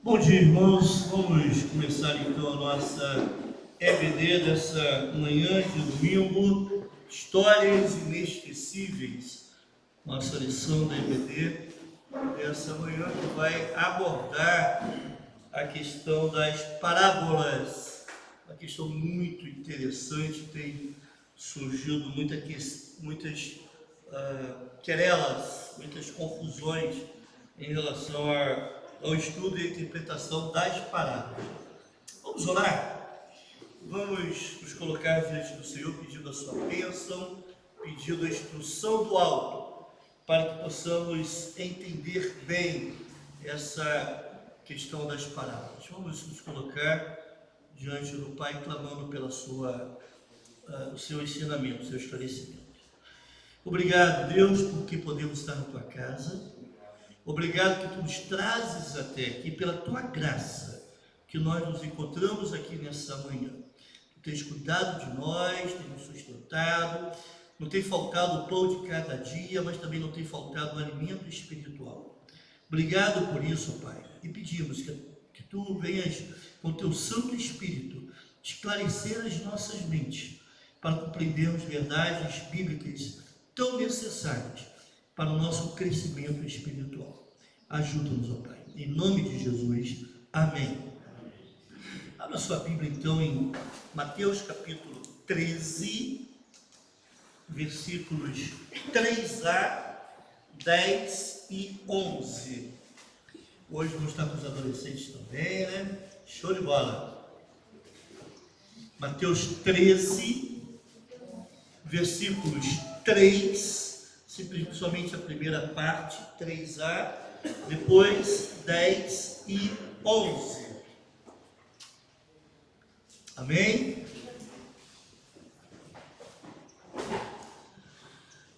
Bom dia, irmãos. Vamos começar então a nossa EBD dessa manhã de domingo, Histórias Inesquecíveis. Nossa lição da EBD dessa manhã que vai abordar a questão das parábolas. Uma questão muito interessante, tem surgido muitas querelas, muitas confusões em relação ao estudo e interpretação das parábolas. Vamos orar? Vamos nos colocar diante do Senhor pedindo a sua bênção, pedindo a instrução do alto, para que possamos entender bem essa questão das parábolas. Vamos nos colocar diante do Pai, clamando pela o seu ensinamento, o seu esclarecimento. Obrigado, Deus, porque podemos estar na tua casa. Obrigado que tu nos trazes até aqui pela tua graça, que nós nos encontramos aqui nessa manhã. Tu tens cuidado de nós, tens nos sustentado, não tem faltado o pão de cada dia, mas também não tem faltado o alimento espiritual. Obrigado por isso, Pai, e pedimos que tu venhas com o teu Santo Espírito esclarecer as nossas mentes, para compreendermos verdades bíblicas tão necessárias para o nosso crescimento espiritual. Ajuda-nos, ó Pai. Em nome de Jesus. Amém. Abra sua Bíblia, então, em Mateus capítulo 13, versículos 3a, 10 e 11. Hoje vamos estar com os adolescentes também, né? Show de bola. Mateus 13, versículos 3, somente a primeira parte, 3a, depois 10 e 11. Amém?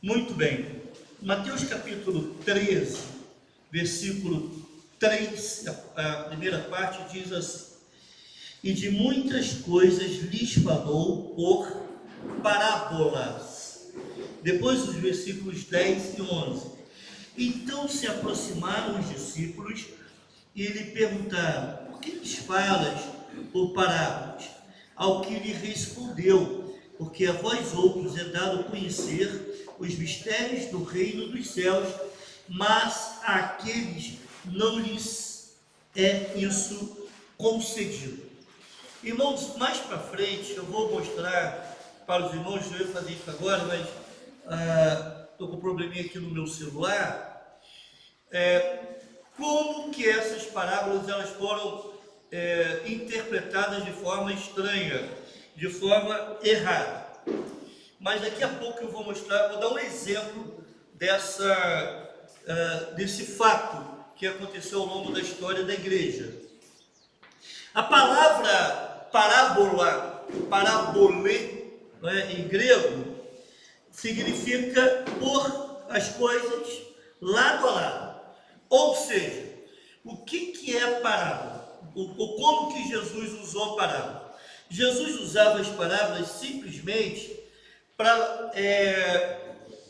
Muito bem. Mateus capítulo 13, versículo 3, a primeira parte diz assim: e de muitas coisas lhes falou por parábolas. Depois dos versículos 10 e 11. Então se aproximaram os discípulos e lhe perguntaram: por que lhes falas por parábolas? Ao que lhe respondeu: porque a vós outros é dado conhecer os mistérios do reino dos céus, mas àqueles não lhes é isso concedido. Irmãos, mais para frente eu vou mostrar para os irmãos, eu ia fazer isso agora, mas estou com um probleminha aqui no meu celular, como que essas parábolas elas foram interpretadas de forma estranha, de forma errada. Mas daqui a pouco eu vou mostrar, vou dar um exemplo desse fato que aconteceu ao longo da história da igreja. A palavra parábola, parabolê, em grego, significa pôr as coisas lado a lado. Ou seja, o que é a parábola? Como que Jesus usou a parábola? Jesus usava as parábolas simplesmente para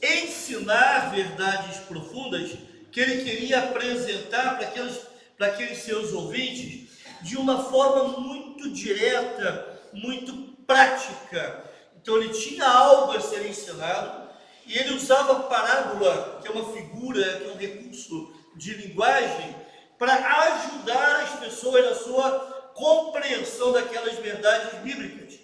ensinar verdades profundas que ele queria apresentar para aqueles seus ouvintes de uma forma muito direta, muito prática. Então ele tinha algo a ser ensinado e ele usava a parábola, que é uma figura, que é um recurso de linguagem, para ajudar as pessoas na sua compreensão daquelas verdades bíblicas.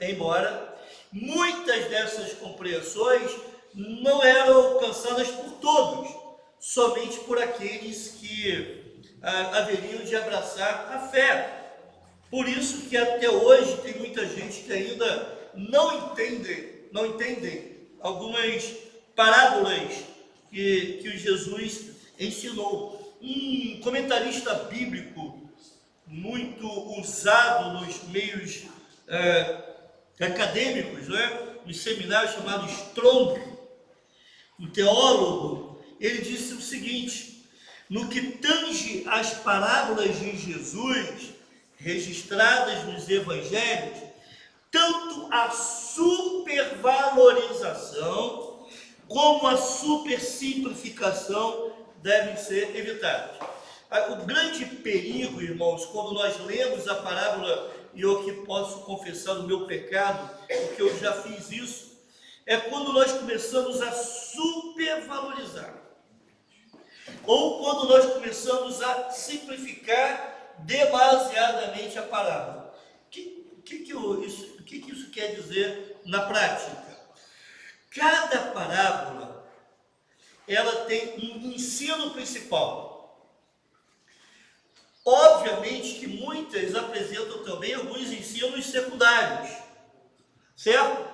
Embora muitas dessas compreensões não eram alcançadas por todos, somente por aqueles que haveriam de abraçar a fé. Por isso que até hoje tem muita gente que ainda não entendem algumas parábolas que Jesus ensinou. Um comentarista bíblico muito usado nos meios acadêmicos, nos seminários, chamado Strong, um teólogo, ele disse o seguinte: no que tange às parábolas de Jesus registradas nos evangelhos, tanto a supervalorização como a supersimplificação devem ser evitadas. O grande perigo, irmãos, quando nós lemos a parábola, e eu que posso confessar o meu pecado, porque eu já fiz isso, é quando nós começamos a supervalorizar, ou quando nós começamos a simplificar demasiadamente a parábola. O que isso quer dizer na prática? Cada parábola, ela tem um ensino principal. Obviamente que muitas apresentam também alguns ensinos secundários, certo?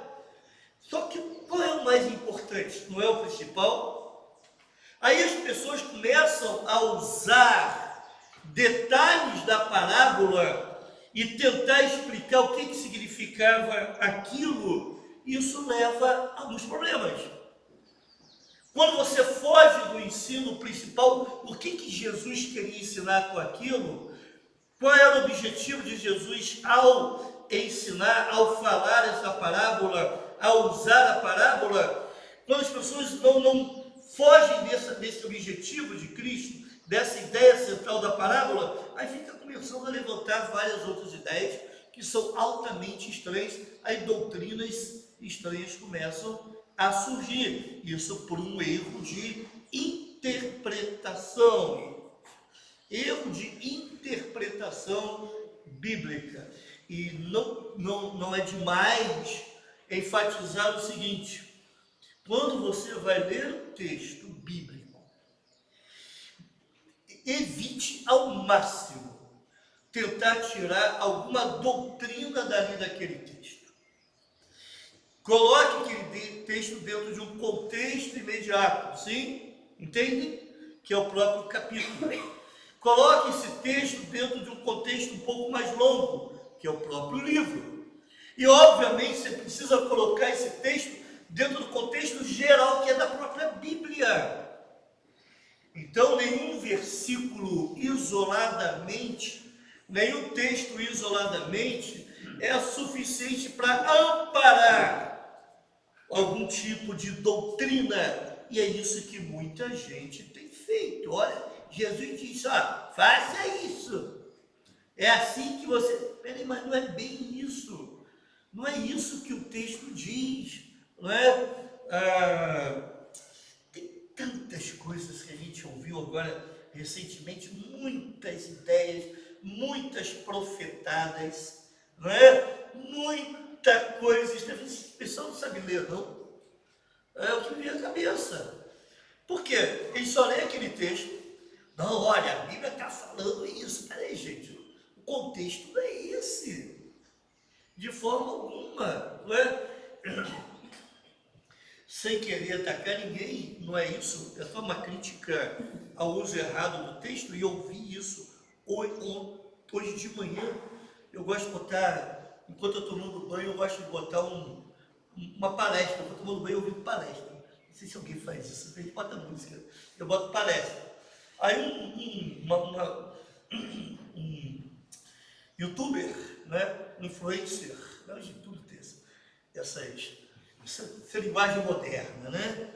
Só que qual é o mais importante? Não é o principal? Aí as pessoas começam a usar detalhes da parábola e tentar explicar o que significava aquilo. Isso leva a alguns problemas. Quando você foge do ensino principal, o que Jesus queria ensinar com aquilo? Qual era o objetivo de Jesus ao ensinar, ao falar essa parábola, ao usar a parábola? Quando as pessoas não fogem desse objetivo de Cristo, dessa ideia central da parábola, aí fica começando a levantar várias outras ideias que são altamente estranhas, aí doutrinas estranhas começam a surgir, isso por um erro de interpretação, bíblica. E não é demais enfatizar o seguinte: quando você vai ler o texto bíblico, evite ao máximo tentar tirar alguma doutrina dali daquele texto. Coloque aquele texto dentro de um contexto imediato, sim? Entende? Que é o próprio capítulo. Coloque esse texto dentro de um contexto um pouco mais longo, que é o próprio livro. E, obviamente, você precisa colocar esse texto dentro do contexto geral, que é da própria Bíblia. Então, nenhum versículo isoladamente, nenhum texto isoladamente é suficiente para amparar algum tipo de doutrina, e é isso que muita gente tem feito. Olha, Jesus disse: faça isso, é assim que você... Peraí, mas não é bem isso, não é isso que o texto diz, não é? Tem tantas coisas que a gente ouviu agora recentemente, muitas ideias, muitas profetadas, não é? Muita coisa. O pessoal não sabe ler, não. É o que me vem à cabeça. Por quê? Ele só lê aquele texto. Não, olha, a Bíblia está falando isso. Peraí, gente, o contexto não é esse. De forma alguma, não é? Sem querer atacar ninguém, não é isso? É só uma crítica ao uso errado do texto, e eu vi isso hoje de manhã. Eu gosto de botar, enquanto eu estou tomando banho, eu gosto de botar uma palestra. Eu estou tomando banho ouvindo palestra. Não sei se alguém faz isso, a gente bota música, eu boto palestra. Aí um youtuber, né, influencer, hoje tudo tem essa linguagem moderna, né?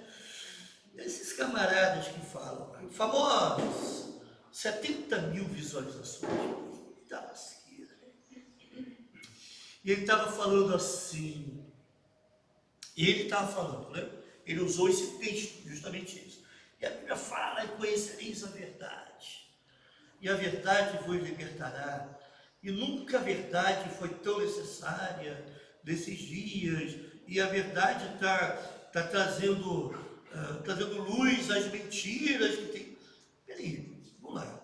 Esses camaradas que falam, famosos, 70 mil visualizações, tá lasqueira. E ele estava falando assim, né? Ele usou esse texto, justamente isso. E a Bíblia fala: e conhecereis a verdade, e a verdade vos libertará. E nunca a verdade foi tão necessária desses dias, e a verdade está trazendo luz às mentiras que tem. Peraí, vamos lá.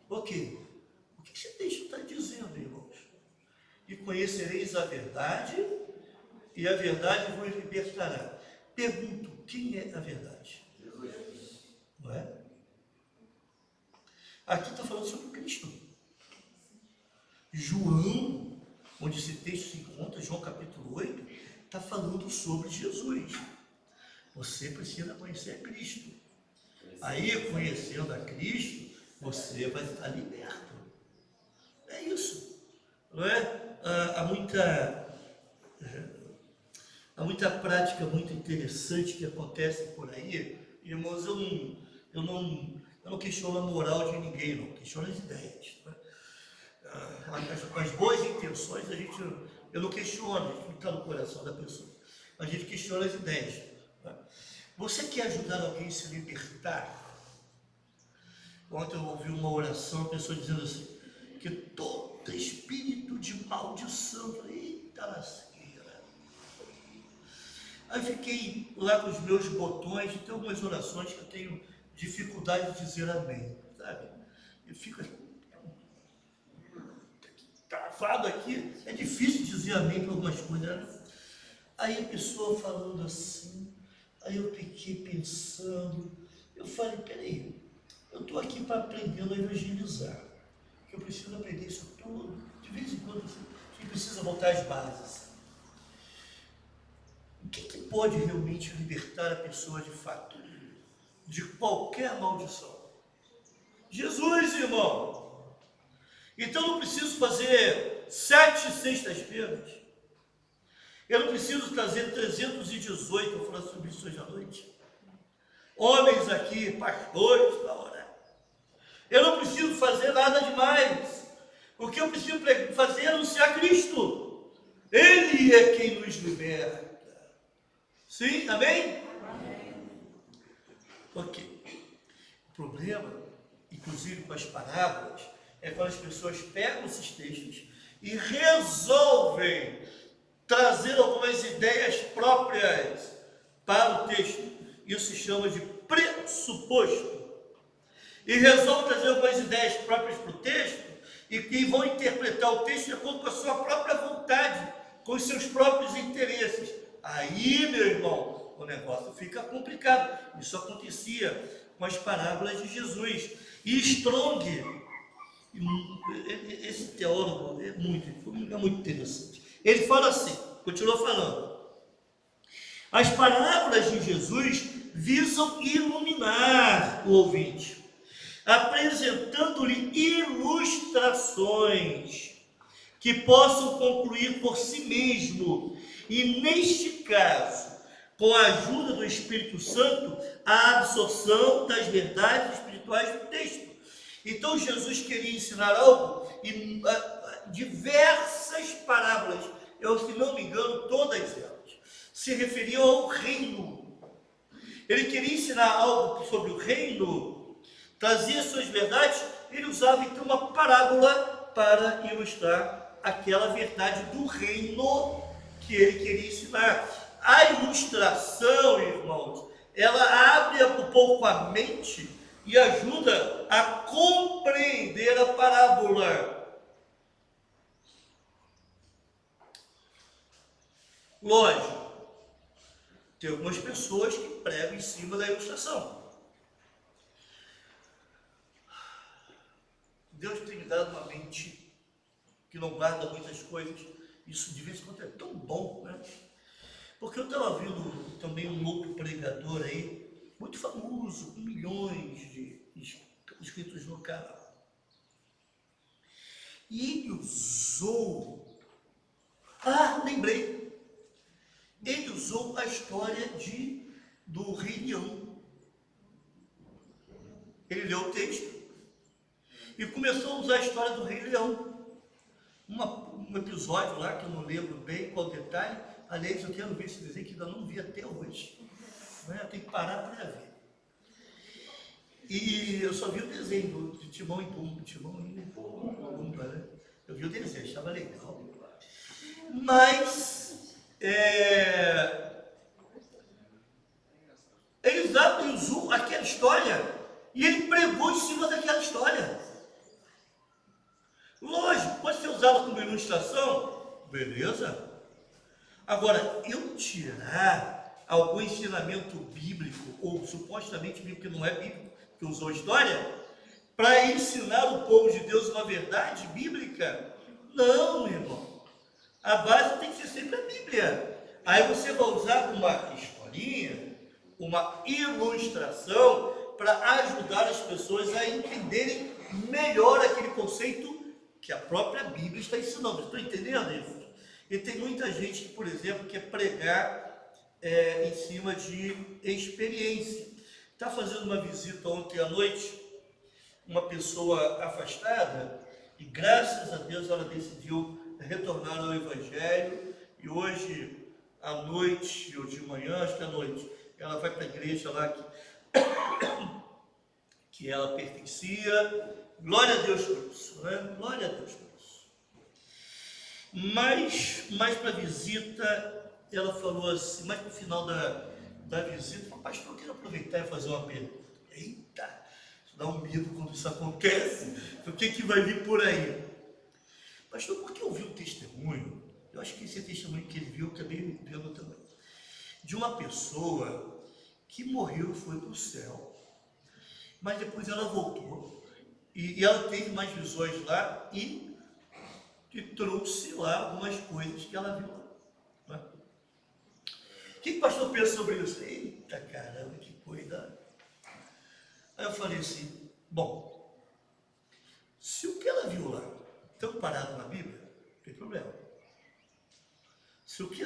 Ok. O que esse texto está dizendo, irmãos? E conhecereis a verdade, e a verdade vos libertará. Pergunto: quem é a verdade? Não é? Aqui está falando sobre Cristo. João, onde esse texto se encontra, João capítulo 8, está falando sobre Jesus. Você precisa conhecer Cristo. Aí, conhecendo a Cristo, você vai estar liberto. É isso. Não é? Há muita prática muito interessante que acontece por aí. Irmãos, eu Eu não questiono a moral de ninguém, não. Questiono as ideias. Né? As boas intenções, eu não questiono, a gente não está no coração da pessoa. A gente questiona as ideias. Né? Você quer ajudar alguém a se libertar? Ontem eu ouvi uma oração, a pessoa dizendo assim, que todo espírito de maldição, eita lasqueira. Aí fiquei lá com os meus botões, e tem algumas orações que eu tenho dificuldade de dizer amém, sabe? Eu fico travado aqui, é difícil dizer amém para algumas coisas, né? Aí a pessoa falando assim, aí eu fiquei pensando, eu falei, peraí, eu estou aqui para aprender a evangelizar, que eu preciso aprender isso tudo, de vez em quando a gente precisa voltar às bases. O que pode realmente libertar a pessoa de fato, de qualquer maldição? Jesus, irmão! Então eu não preciso fazer 7 sextas-feiras, eu não preciso trazer 318, eu vou falar sobre isso hoje à noite, homens aqui, pastores, para orar. Eu não preciso fazer nada demais. O que eu preciso fazer é anunciar Cristo. Ele é quem nos liberta. Sim? Amém? Amém. Ok. O problema, inclusive com as parábolas, é quando as pessoas pegam esses textos e resolvem trazer algumas ideias próprias para o texto. Isso se chama de pressuposto. E resolve trazer algumas ideias próprias para o texto e vão interpretar o texto de acordo com a sua própria vontade, com os seus próprios interesses. Aí, meu irmão, o negócio fica complicado. Isso acontecia com as parábolas de Jesus. E Strong, esse teólogo é muito interessante. Ele fala assim, continua falando. As parábolas de Jesus visam iluminar o ouvinte, apresentando-lhe ilustrações que possam concluir por si mesmo, e neste caso, com a ajuda do Espírito Santo, a absorção das verdades espirituais do texto. Então Jesus queria ensinar algo, e diversas parábolas, se não me engano, todas elas, se referiam ao reino. Ele queria ensinar algo sobre o reino, trazia suas verdades, ele usava então uma parábola para ilustrar aquela verdade do reino que ele queria ensinar. A ilustração, irmãos, ela abre um pouco a mente e ajuda a compreender a parábola. Lógico, tem algumas pessoas que pregam em cima da ilustração. Deus tem me dado uma mente que não guarda muitas coisas. Isso de vez em quando é tão bom, né? Porque eu estava vendo também um outro pregador aí, muito famoso, com milhões de inscritos no canal. E ele usou... lembrei! Ele usou a história do Rei Leão. Ele leu o texto e começou a usar a história do Rei Leão. Um episódio lá, que eu não lembro bem qual detalhe. Aliás, eu quero ver esse desenho que ainda não vi até hoje. Eu tenho que parar para ver. E eu só vi o desenho de Timão e Pumba. Né? Eu vi o desenho, achava legal. Mas... ele usou aquela história e ele pregou em cima daquela história. Lógico, pode ser usado como ilustração, beleza? Agora, eu tirar algum ensinamento bíblico, ou supostamente bíblico, que não é bíblico, que usou a história, para ensinar o povo de Deus uma verdade bíblica, não, meu irmão. A base tem que ser sempre a Bíblia. Aí você vai usar uma historinha, uma ilustração, para ajudar as pessoas a entenderem melhor aquele conceito que a própria Bíblia está ensinando. Estão entendendo isso? E tem muita gente que, por exemplo, quer pregar em cima de experiência. Está fazendo uma visita ontem à noite uma pessoa afastada, e graças a Deus ela decidiu retornar ao Evangelho, e hoje, à noite, ou de manhã, acho que à noite, ela vai para a igreja lá que ela pertencia. Glória a Deus por isso, né? Glória a Deus por isso. Mas, mais para a visita, ela falou assim, mais para o final da visita, falou, pastor, eu quero aproveitar e fazer uma pergunta. Eita, isso dá um medo quando isso acontece. O que vai vir por aí? Pastor, porque eu vi um testemunho, eu acho que esse testemunho que ele viu, eu acabei vendo também, de uma pessoa que morreu e foi para o céu, mas depois ela voltou, e ela teve mais visões lá, e trouxe lá algumas coisas que ela viu lá. Né? O que o pastor pensa sobre isso? Eita caramba, que coisa. Aí eu falei assim, bom, se o que ela viu lá está parado na Bíblia, não tem problema. Se o que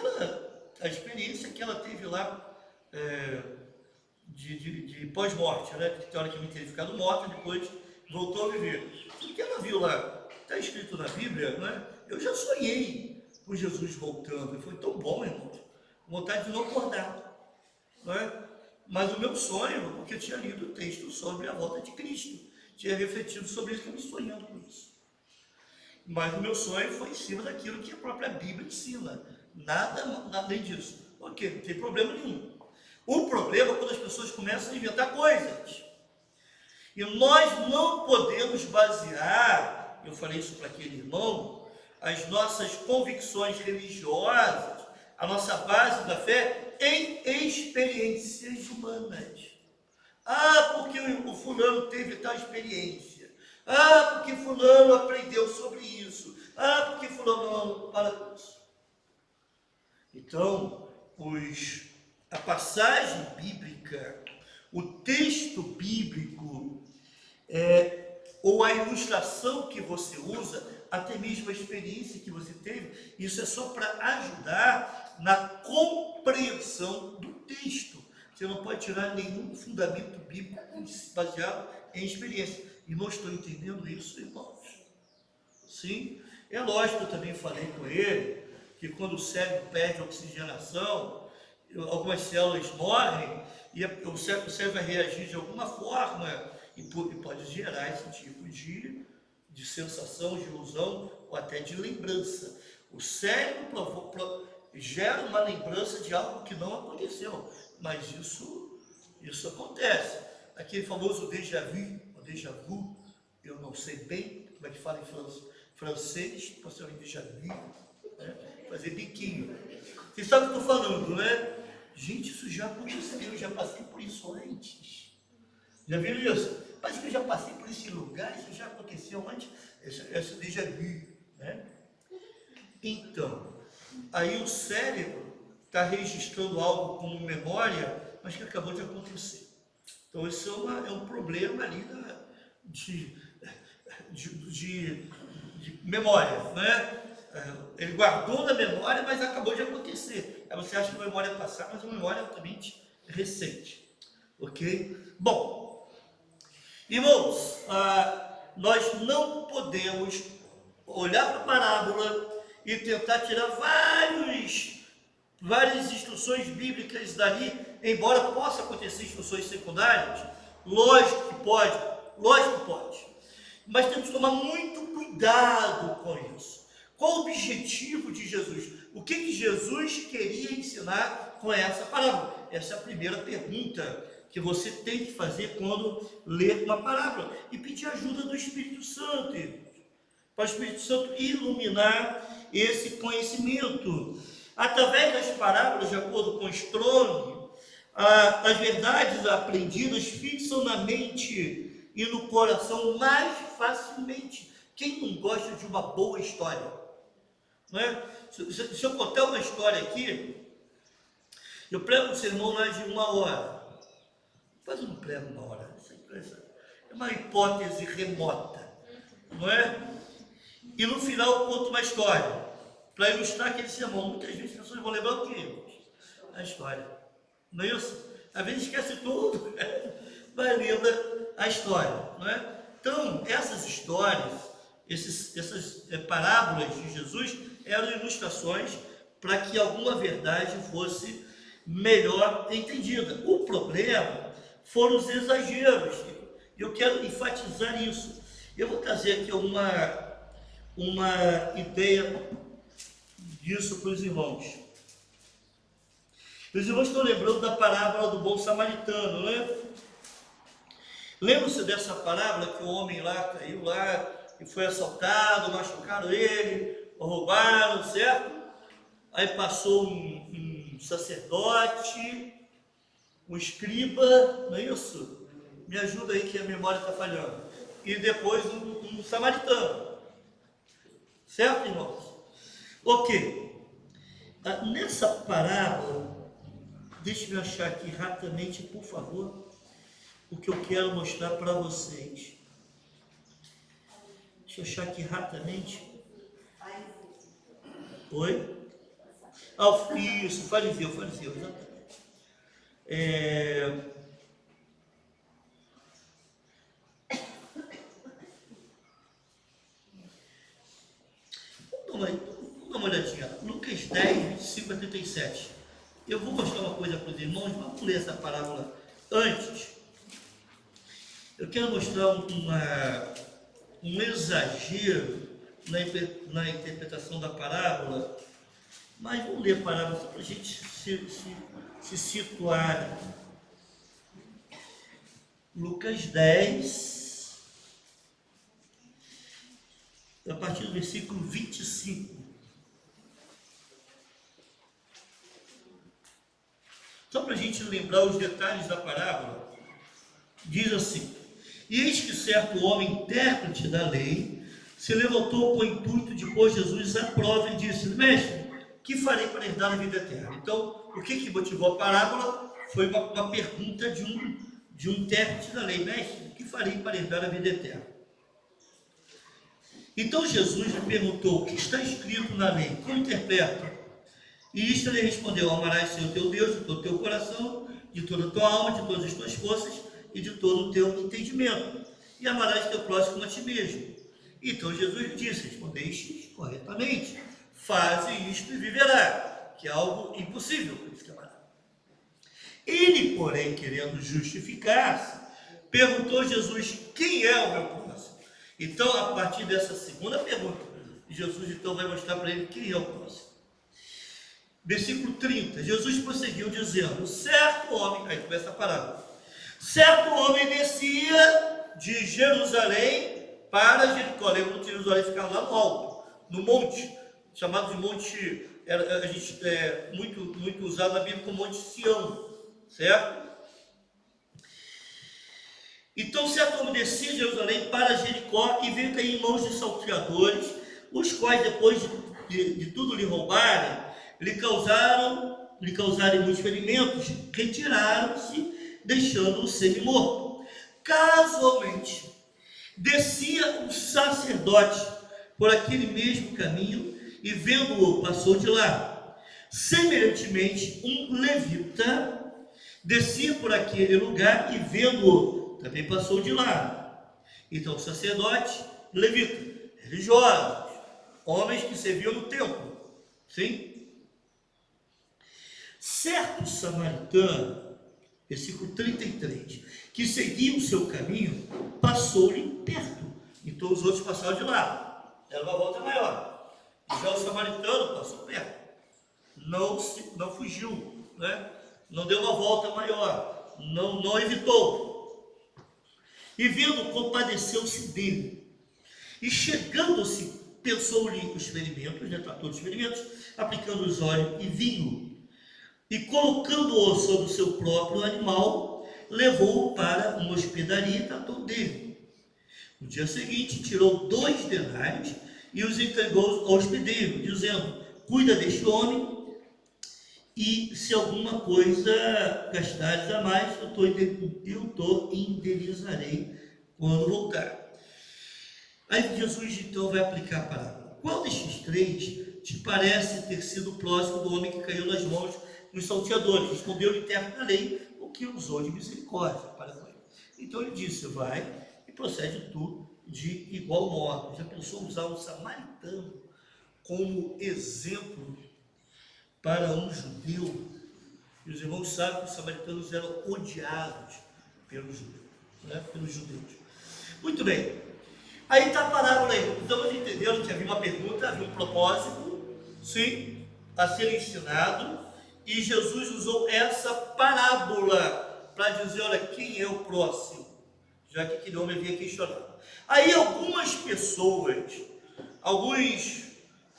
a experiência que ela teve lá de pós-morte, né? Que teoricamente teria ficado morta, depois voltou a viver. Se o que ela viu lá está escrito na Bíblia, né? Eu já sonhei com Jesus voltando, foi tão bom, irmão, vontade de não acordar, né? Mas o meu sonho, porque eu tinha lido o texto sobre a volta de Cristo, tinha refletido sobre isso, que eu me sonhando com isso. Mas o meu sonho foi em cima daquilo que a própria Bíblia ensina, nada além disso. Ok, não tem problema nenhum. O problema é quando as pessoas começam a inventar coisas. E nós não podemos basear, eu falei isso para aquele irmão, as nossas convicções religiosas, a nossa base da fé, em experiências humanas. Ah, porque o fulano teve tal experiência. Ah, porque fulano aprendeu sobre isso. Ah, porque fulano não para com isso. Então, a passagem bíblica, o texto bíblico, ou a ilustração que você usa, até mesmo a experiência que você teve, isso é só para ajudar na compreensão do texto. Você não pode tirar nenhum fundamento bíblico baseado em experiência. E não estou entendendo isso, irmãos. Sim? É lógico, eu também falei com ele, que quando o cérebro perde oxigenação, algumas células morrem, e o cérebro vai reagir de alguma forma, e pode gerar esse tipo de sensação, de ilusão, ou até de lembrança. O cérebro gera uma lembrança de algo que não aconteceu, mas isso acontece. Aquele famoso déjà vu, eu não sei bem como é que fala em francês, possivelmente déjà vu, né? Fazer biquinho. Vocês sabem o que eu estou falando, né? Gente, isso já aconteceu, eu já passei por isso antes. Já viram isso? Parece que eu já passei por esse lugar, isso já aconteceu antes, esse déjà vu, né? Então, aí o cérebro está registrando algo como memória, mas que acabou de acontecer. Então, isso é um problema ali de memória, né? Ele guardou na memória, mas acabou de acontecer. Aí você acha que a memória é passada, mas a memória é totalmente recente. Ok? Bom, irmãos, nós não podemos olhar para a parábola e tentar tirar várias instruções bíblicas dali, embora possa acontecer instruções secundárias. Lógico que pode, mas temos que tomar muito cuidado com isso. Qual o objetivo de Jesus? O que Jesus queria ensinar com essa parábola? Essa é a primeira pergunta que você tem que fazer quando ler uma parábola, e pedir ajuda do Espírito Santo, para o Espírito Santo iluminar esse conhecimento. Através das parábolas, de acordo com Strong, as verdades aprendidas fixam na mente e no coração mais facilmente. Quem não gosta de uma boa história? Não é? Se eu contar uma história aqui, eu prego um sermão lá de 1 hora. Mas eu não prego 1 hora. É uma hipótese remota, não é? E no final eu conto uma história, para ilustrar aquele sermão. Muitas vezes as pessoas vão lembrar o quê? A história. Não é isso? Às vezes esquece tudo, mas lembra a história, não é? Então, essas histórias, essas parábolas de Jesus eram ilustrações para que alguma verdade fosse melhor entendida. O problema foram os exageros. Eu quero enfatizar isso. Eu vou trazer aqui uma ideia disso para os irmãos. Os irmãos estão lembrando da parábola do bom samaritano, né? Lembram-se dessa parábola que o homem lá caiu lá e foi assaltado, machucaram ele, roubaram, certo? Aí passou um sacerdote, um escriba, não é isso? Me ajuda aí que a memória está falhando. E depois um samaritano. Certo, irmãos? Ok. Nessa parábola, deixe-me achar aqui rapidamente, por favor, o que eu quero mostrar para vocês. Deixa eu achar aqui rapidamente. Oi? Isso, fariseu, exatamente. Vamos dar uma olhadinha. Lucas 10, 25 a 37. Eu vou mostrar uma coisa para os irmãos, vamos ler essa parábola antes. Eu quero mostrar um exagero na interpretação da parábola, mas vamos ler a parábola só para a gente se situar. Lucas 10, a partir do versículo 25. Só para a gente lembrar os detalhes da parábola, diz assim: e eis que certo homem, intérprete da lei, se levantou com o intuito de pôr Jesus à prova e disse: mestre, que farei para herdar a vida eterna? Então, o que motivou a parábola foi uma pergunta de um intérprete da lei: mestre, o que farei para herdar a vida eterna? Então Jesus lhe perguntou: o que está escrito na lei? Como interpreta? E isto lhe respondeu: amarás o Senhor teu Deus de todo o teu coração, de toda a tua alma, de todas as tuas forças e de todo o teu entendimento, e amarás teu próximo como a ti mesmo. Então Jesus lhe disse: respondeste corretamente, faze isto e viverá, que é algo impossível para esse camarada. Ele, porém, querendo justificar-se, perguntou a Jesus: quem é o meu próximo? Então, a partir dessa segunda pergunta, Jesus então vai mostrar para ele quem é o próximo. Versículo 30, Jesus prosseguiu dizendo: certo homem, aí começa a parábola, certo homem descia de Jerusalém para Jericó. Lembra que Jerusalém ficava lá no alto, no monte, chamado de monte, muito usado na Bíblia como Monte Sião, certo? Então certo homem descia de Jerusalém para Jericó e veio cair em mãos de salteadores, os quais depois de tudo lhe roubarem, lhe causarem muitos ferimentos, retiraram-se, deixando-o semi-morto. Casualmente, descia um sacerdote por aquele mesmo caminho e, vendo-o, passou de lá. Semelhantemente, um levita descia por aquele lugar e, vendo-o, também passou de lá. Então, sacerdote, levita, religiosos, homens que serviam no templo, sim? Certo samaritano, versículo 33, que seguia o seu caminho, passou-lhe perto. Então os outros passaram de lá. Era uma volta maior. Já o samaritano passou perto. Não fugiu, né? Não deu uma volta maior. Não evitou. E vendo, compadeceu-se dele. E chegando-se, pensou-lhe os ferimentos, né? Tratou dos ferimentos, aplicando-os óleo e vinho. E colocando-o sobre o seu próprio animal, levou-o para uma hospedaria e tratou dele. No dia seguinte, tirou 2 denários e os entregou ao hospedeiro, dizendo: cuida deste homem, e se alguma coisa gastares a mais, eu te indenizarei quando voltar. Aí Jesus então vai aplicar a parábola. Qual destes 3 te parece ter sido próximo do homem que caiu nas mãos dos salteadores? Respondeu-lhe o intérprete da lei: o que usou de misericórdia para com ele. Então ele disse: vai e procede tu de igual modo. Já pensou usar um samaritano como exemplo para um judeu? E os irmãos sabem que os samaritanos eram odiados pelos judeus, né? Pelos judeus. Muito bem. Aí está a parábola aí. Estamos entendendo que havia uma pergunta, havia um propósito, sim, a ser ensinado. E Jesus usou essa parábola para dizer, olha, quem é o próximo? Já que aquele homem vinha questionar. Aí algumas pessoas, alguns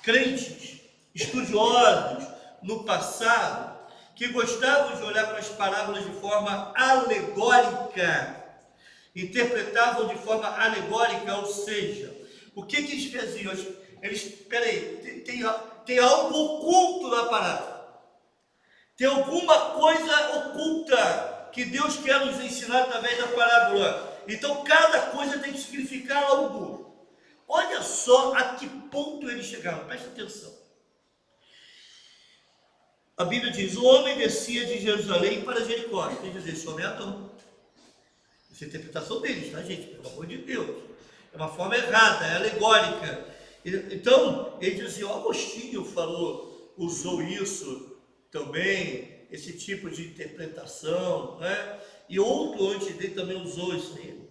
crentes, estudiosos no passado, que gostavam de olhar para as parábolas de forma alegórica, interpretavam de forma alegórica, ou seja, o que eles faziam? Eles, peraí, tem algo oculto na parábola. Tem alguma coisa oculta que Deus quer nos ensinar através da parábola. Então, cada coisa tem que significar algo. Olha só a que ponto eles chegaram, presta atenção. A Bíblia diz, o homem descia de Jerusalém para Jericó. Quer dizer, esse homem é Adão. Essa é a interpretação deles, tá, gente? Pelo amor de Deus. É uma forma errada, é alegórica. Então, ele dizia, o Agostinho usou isso também, esse tipo de interpretação, né? E outro antes dele também usou isso aí.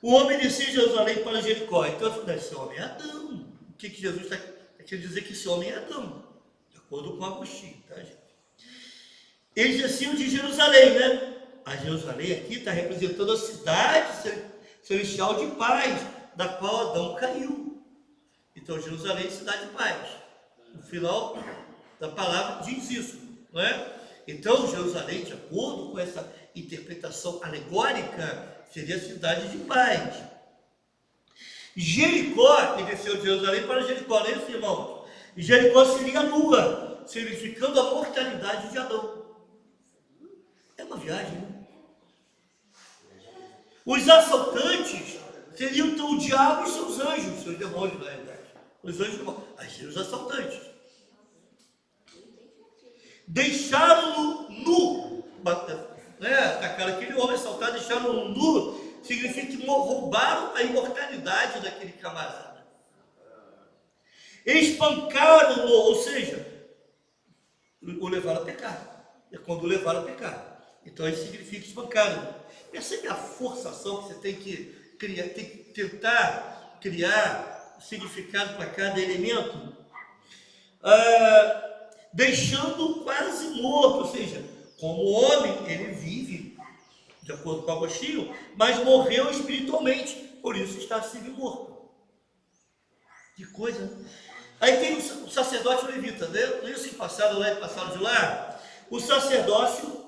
O homem descia de Jerusalém para Jericó. Então, esse homem é Adão. O que Jesus está querendo dizer? Que esse homem é Adão, de acordo com Agostinho, tá, gente? Eles desciam de Jerusalém, né? A Jerusalém aqui está representando a cidade celestial de paz, da qual Adão caiu. Então, Jerusalém é cidade de paz. No final da palavra diz isso, não é? Então, Jerusalém, de acordo com essa interpretação alegórica, seria a cidade de paz. Jericó, ele desceu de Jerusalém para Jericó, não é isso, irmãos? E Jericó seria a lua, significando a mortalidade de Adão. É uma viagem, né? Os assaltantes seriam então o diabo e seus anjos, seus demônios, na realidade. Os anjos não. Aí seriam os assaltantes. Deixaram-no nu. Atacaram aquele homem assaltado, deixaram-no nu, significa que roubaram a imortalidade daquele camarada. Espancaram-no, ou seja, o levaram a pecar. É quando o levaram a pecar. Então isso significa espancaram. Percebe a forçação que você tem que criar, tem que tentar criar significado para cada elemento? Deixando quase morto, ou seja, como homem, ele vive, de acordo com Agostinho, mas morreu espiritualmente, por isso está semi-morto. Que coisa, né? Aí tem o sacerdote levita, né? Não é isso que passaram lá e passaram de lá? O sacerdócio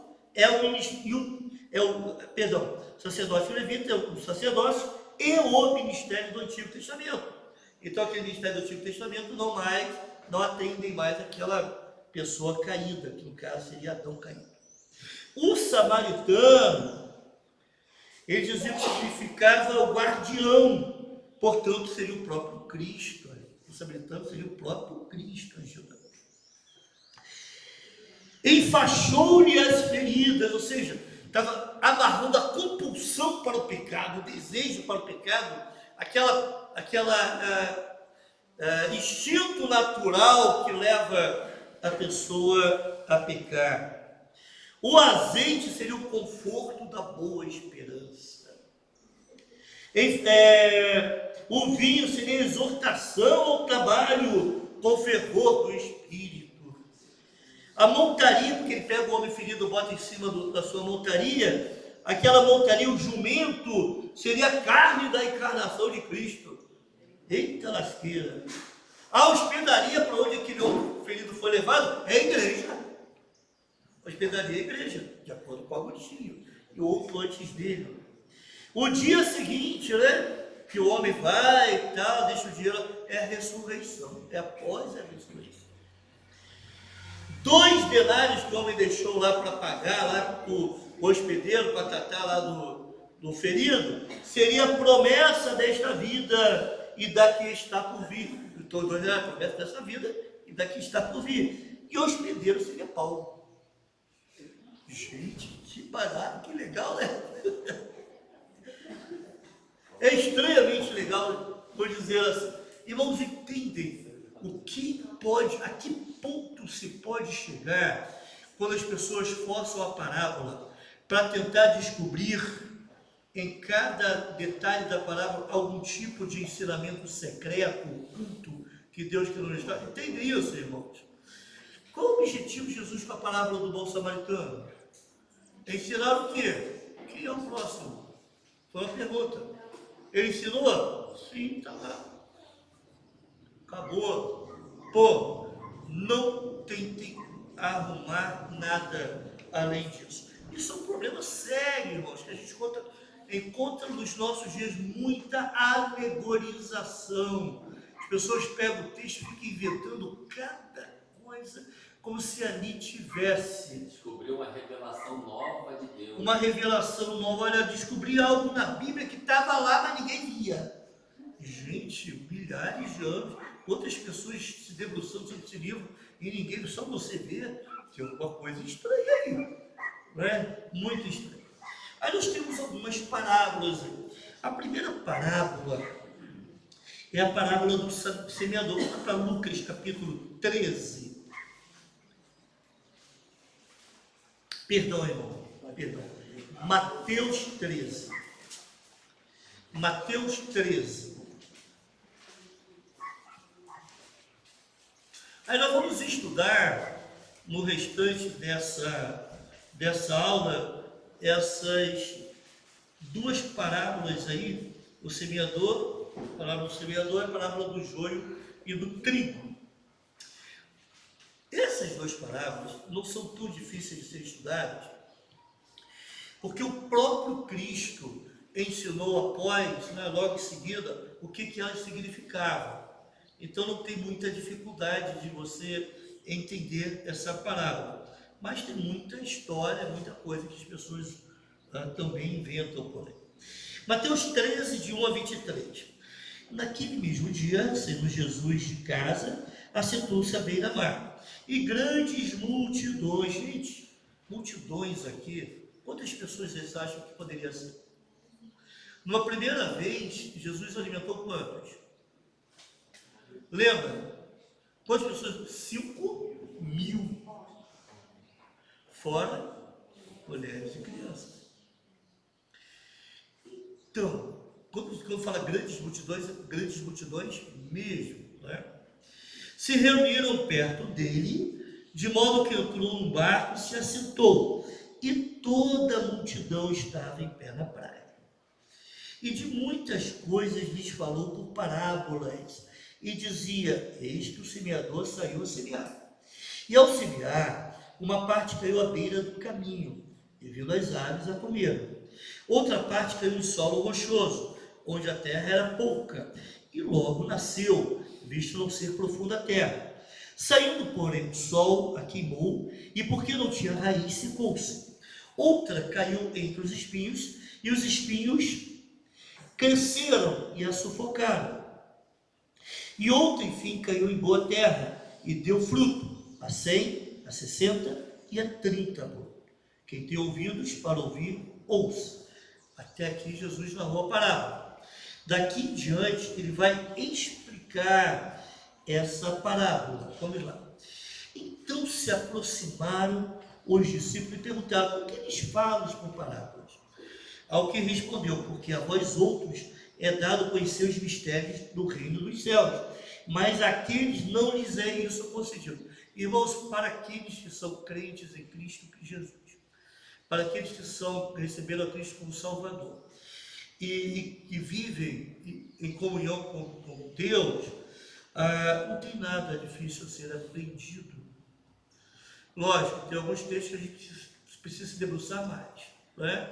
sacerdócio levita é o sacerdócio e o ministério do Antigo Testamento. Então, aquele ministério do Antigo Testamento não atendem mais aquela pessoa caída, que no caso seria Adão caído. O samaritano, ele dizia que significava o guardião, portanto, seria o próprio Cristo. O samaritano seria o próprio Cristo ajudando. Enfaixou-lhe as feridas, ou seja, estava amarrando a compulsão para o pecado, o desejo para o pecado, instinto natural que leva a pessoa a pecar. O azeite seria o conforto da boa esperança. O vinho seria a exortação ao trabalho com fervor do Espírito. A montaria, porque ele pega o homem ferido, bota em cima da sua montaria, aquela montaria, o jumento, seria a carne da encarnação de Cristo. Eita lasqueira! A hospedaria, para onde aquele homem ferido foi levado, é a igreja. A hospedaria é a igreja, de acordo com Agostinho, e outro antes dele. O dia seguinte, né, que o homem vai e tal, deixa o dinheiro, é a ressurreição, é após a ressurreição. 2 denários que o homem deixou lá para pagar, lá o hospedeiro, para tratar lá do ferido, seria a promessa desta vida e da que está por vir. Então, 2 denários, a promessa dessa vida e da que está por vir. E o hospedeiro seria Paulo. Gente, que barato, que legal, né? É estranhamente legal, vou dizer assim. Irmãos, entendem o que pode, a que ponto se pode chegar quando as pessoas forçam a parábola para tentar descobrir em cada detalhe da parábola algum tipo de ensinamento secreto, oculto, que Deus quer nos dar. Entendem isso, irmãos? Qual o objetivo de Jesus com a parábola do bom samaritano? Ensinar o quê? Quem é o próximo? Foi uma pergunta. Ele ensinou? Sim, está lá. Acabou. Pô, não tentem arrumar nada além disso. Isso é um problema sério, irmãos, que a gente encontra nos nossos dias muita alegorização. As pessoas pegam o texto e ficam inventando cada coisa como se ali tivesse. Descobriu uma revelação nova de Deus. Uma revelação nova. Olha, descobri algo na Bíblia que estava lá, mas ninguém via. Gente, milhares de anos, quantas pessoas se debruçando sobre esse livro e ninguém, só você vê, tem alguma coisa estranha aí, não é? Muito estranha. Aí nós temos algumas parábolas aí. A primeira parábola é a parábola do semeador. Vamos para Lucas capítulo 13. Perdão, irmão, perdão. Mateus 13. Mateus 13. Aí nós vamos estudar no restante dessa aula essas duas parábolas aí, o semeador, a parábola do semeador, a parábola do joio e do trigo. Essas duas parábolas não são tão difíceis de ser estudadas, porque o próprio Cristo ensinou após, logo em seguida, o que elas significavam. Então não tem muita dificuldade de você entender essa parábola. Mas tem muita história, muita coisa que as pessoas também inventam por aí. Mateus 13, de 1 a 23. Naquele mesmo dia, saindo Jesus de casa, assentou-se à beira-mar. E grandes multidões, gente, multidões aqui, quantas pessoas vocês acham que poderia ser? Numa primeira vez, Jesus alimentou quantos? Lembra? Quantas pessoas? 5.000. Fora mulheres e crianças. Então, quando fala grandes multidões mesmo, né? Se reuniram perto dele, de modo que entrou num barco e se assentou, e toda a multidão estava em pé na praia. E de muitas coisas lhes falou por parábolas, e dizia: eis que o semeador saiu a semear. E ao semear, uma parte caiu à beira do caminho, e vindo as aves a comer. Outra parte caiu em solo rochoso, onde a terra era pouca, e logo nasceu, visto não ser profunda a terra. Saindo, porém, o sol a queimou, e porque não tinha raiz, secou-se. Outra caiu entre os espinhos, e os espinhos cresceram e a sufocaram. E outra, enfim, caiu em boa terra, e deu fruto, a 100, a 60 e a 30. Quem tem ouvidos para ouvir, ouça. Até aqui Jesus narrou a parábola. Daqui em diante ele vai explicar essa parábola. Vamos lá. Então se aproximaram os discípulos e perguntaram: por que eles falam por parábolas? Ao que respondeu: porque a vós outros é dado conhecer os mistérios do reino dos céus, mas àqueles não lhes é isso concedido. Irmãos, para aqueles que são crentes em Cristo Jesus, para aqueles que receberam a Cristo como Salvador e vivem em comunhão com Deus, não tem nada difícil a ser aprendido. Lógico, tem alguns textos que a gente precisa se debruçar mais, não é?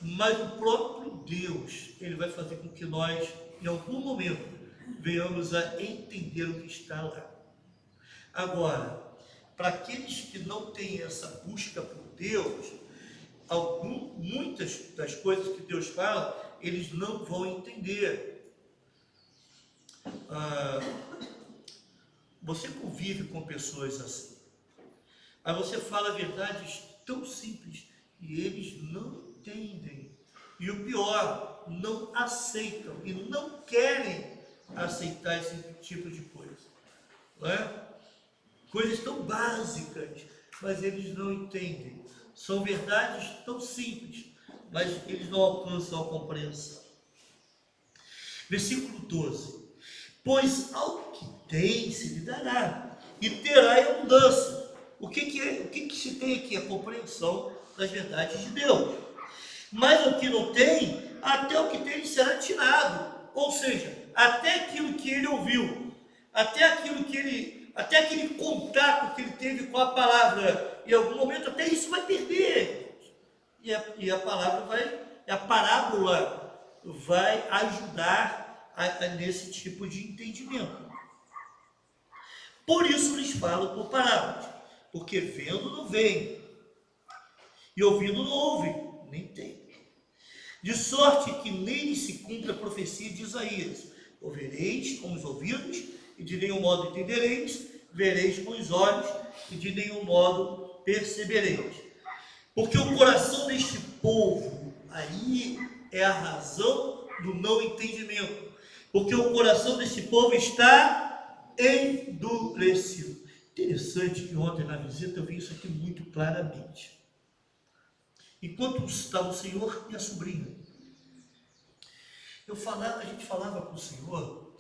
Mas o próprio Deus, ele vai fazer com que nós, em algum momento, venhamos a entender o que está lá. Agora, para aqueles que não têm essa busca por Deus, muitas das coisas que Deus fala, eles não vão entender. Você convive com pessoas assim. Aí você fala verdades tão simples e eles não entendem. E o pior, não aceitam e não querem aceitar esse tipo de coisa. Não é? Coisas tão básicas, mas eles não entendem. São verdades tão simples, mas eles não alcançam a compreensão. Versículo 12. Pois ao que tem se lhe dará, e terá em abundância. O que se tem aqui? A compreensão das verdades de Deus. Mas o que não tem, até o que tem lhe será tirado. Ou seja, até aquilo que ele ouviu, até aquele contato que ele teve com a palavra, em algum momento até isso vai perder. E a parábola vai ajudar nesse tipo de entendimento. Por isso lhes falo por parábolas, porque vendo não veem, e ouvindo não ouvem, nem tem. De sorte que nele se cumpre a profecia de Isaías: ouvireis com os ouvidos, e de nenhum modo entendereis, vereis com os olhos, e de nenhum modo percebereis. Porque o coração deste povo, aí é a razão do não entendimento, porque o coração deste povo está endurecido. Interessante que ontem na visita eu vi isso aqui muito claramente. Enquanto estava o Senhor e a sobrinha, a gente falava com o Senhor,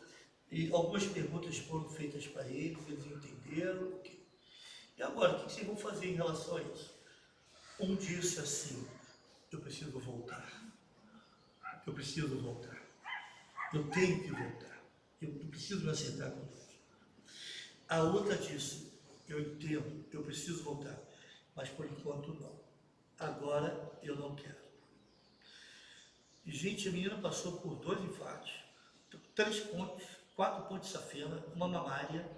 e algumas perguntas foram feitas para eles entenderam. E agora, o que vocês vão fazer em relação a isso? Um disse assim: eu preciso voltar, eu preciso voltar, eu tenho que voltar, eu preciso me acertar com Deus. A outra disse: eu entendo, eu preciso voltar, mas por enquanto não, agora eu não quero. E, gente, a menina passou por 2 infartos, 3 pontes, 4 pontes de safena, uma mamária,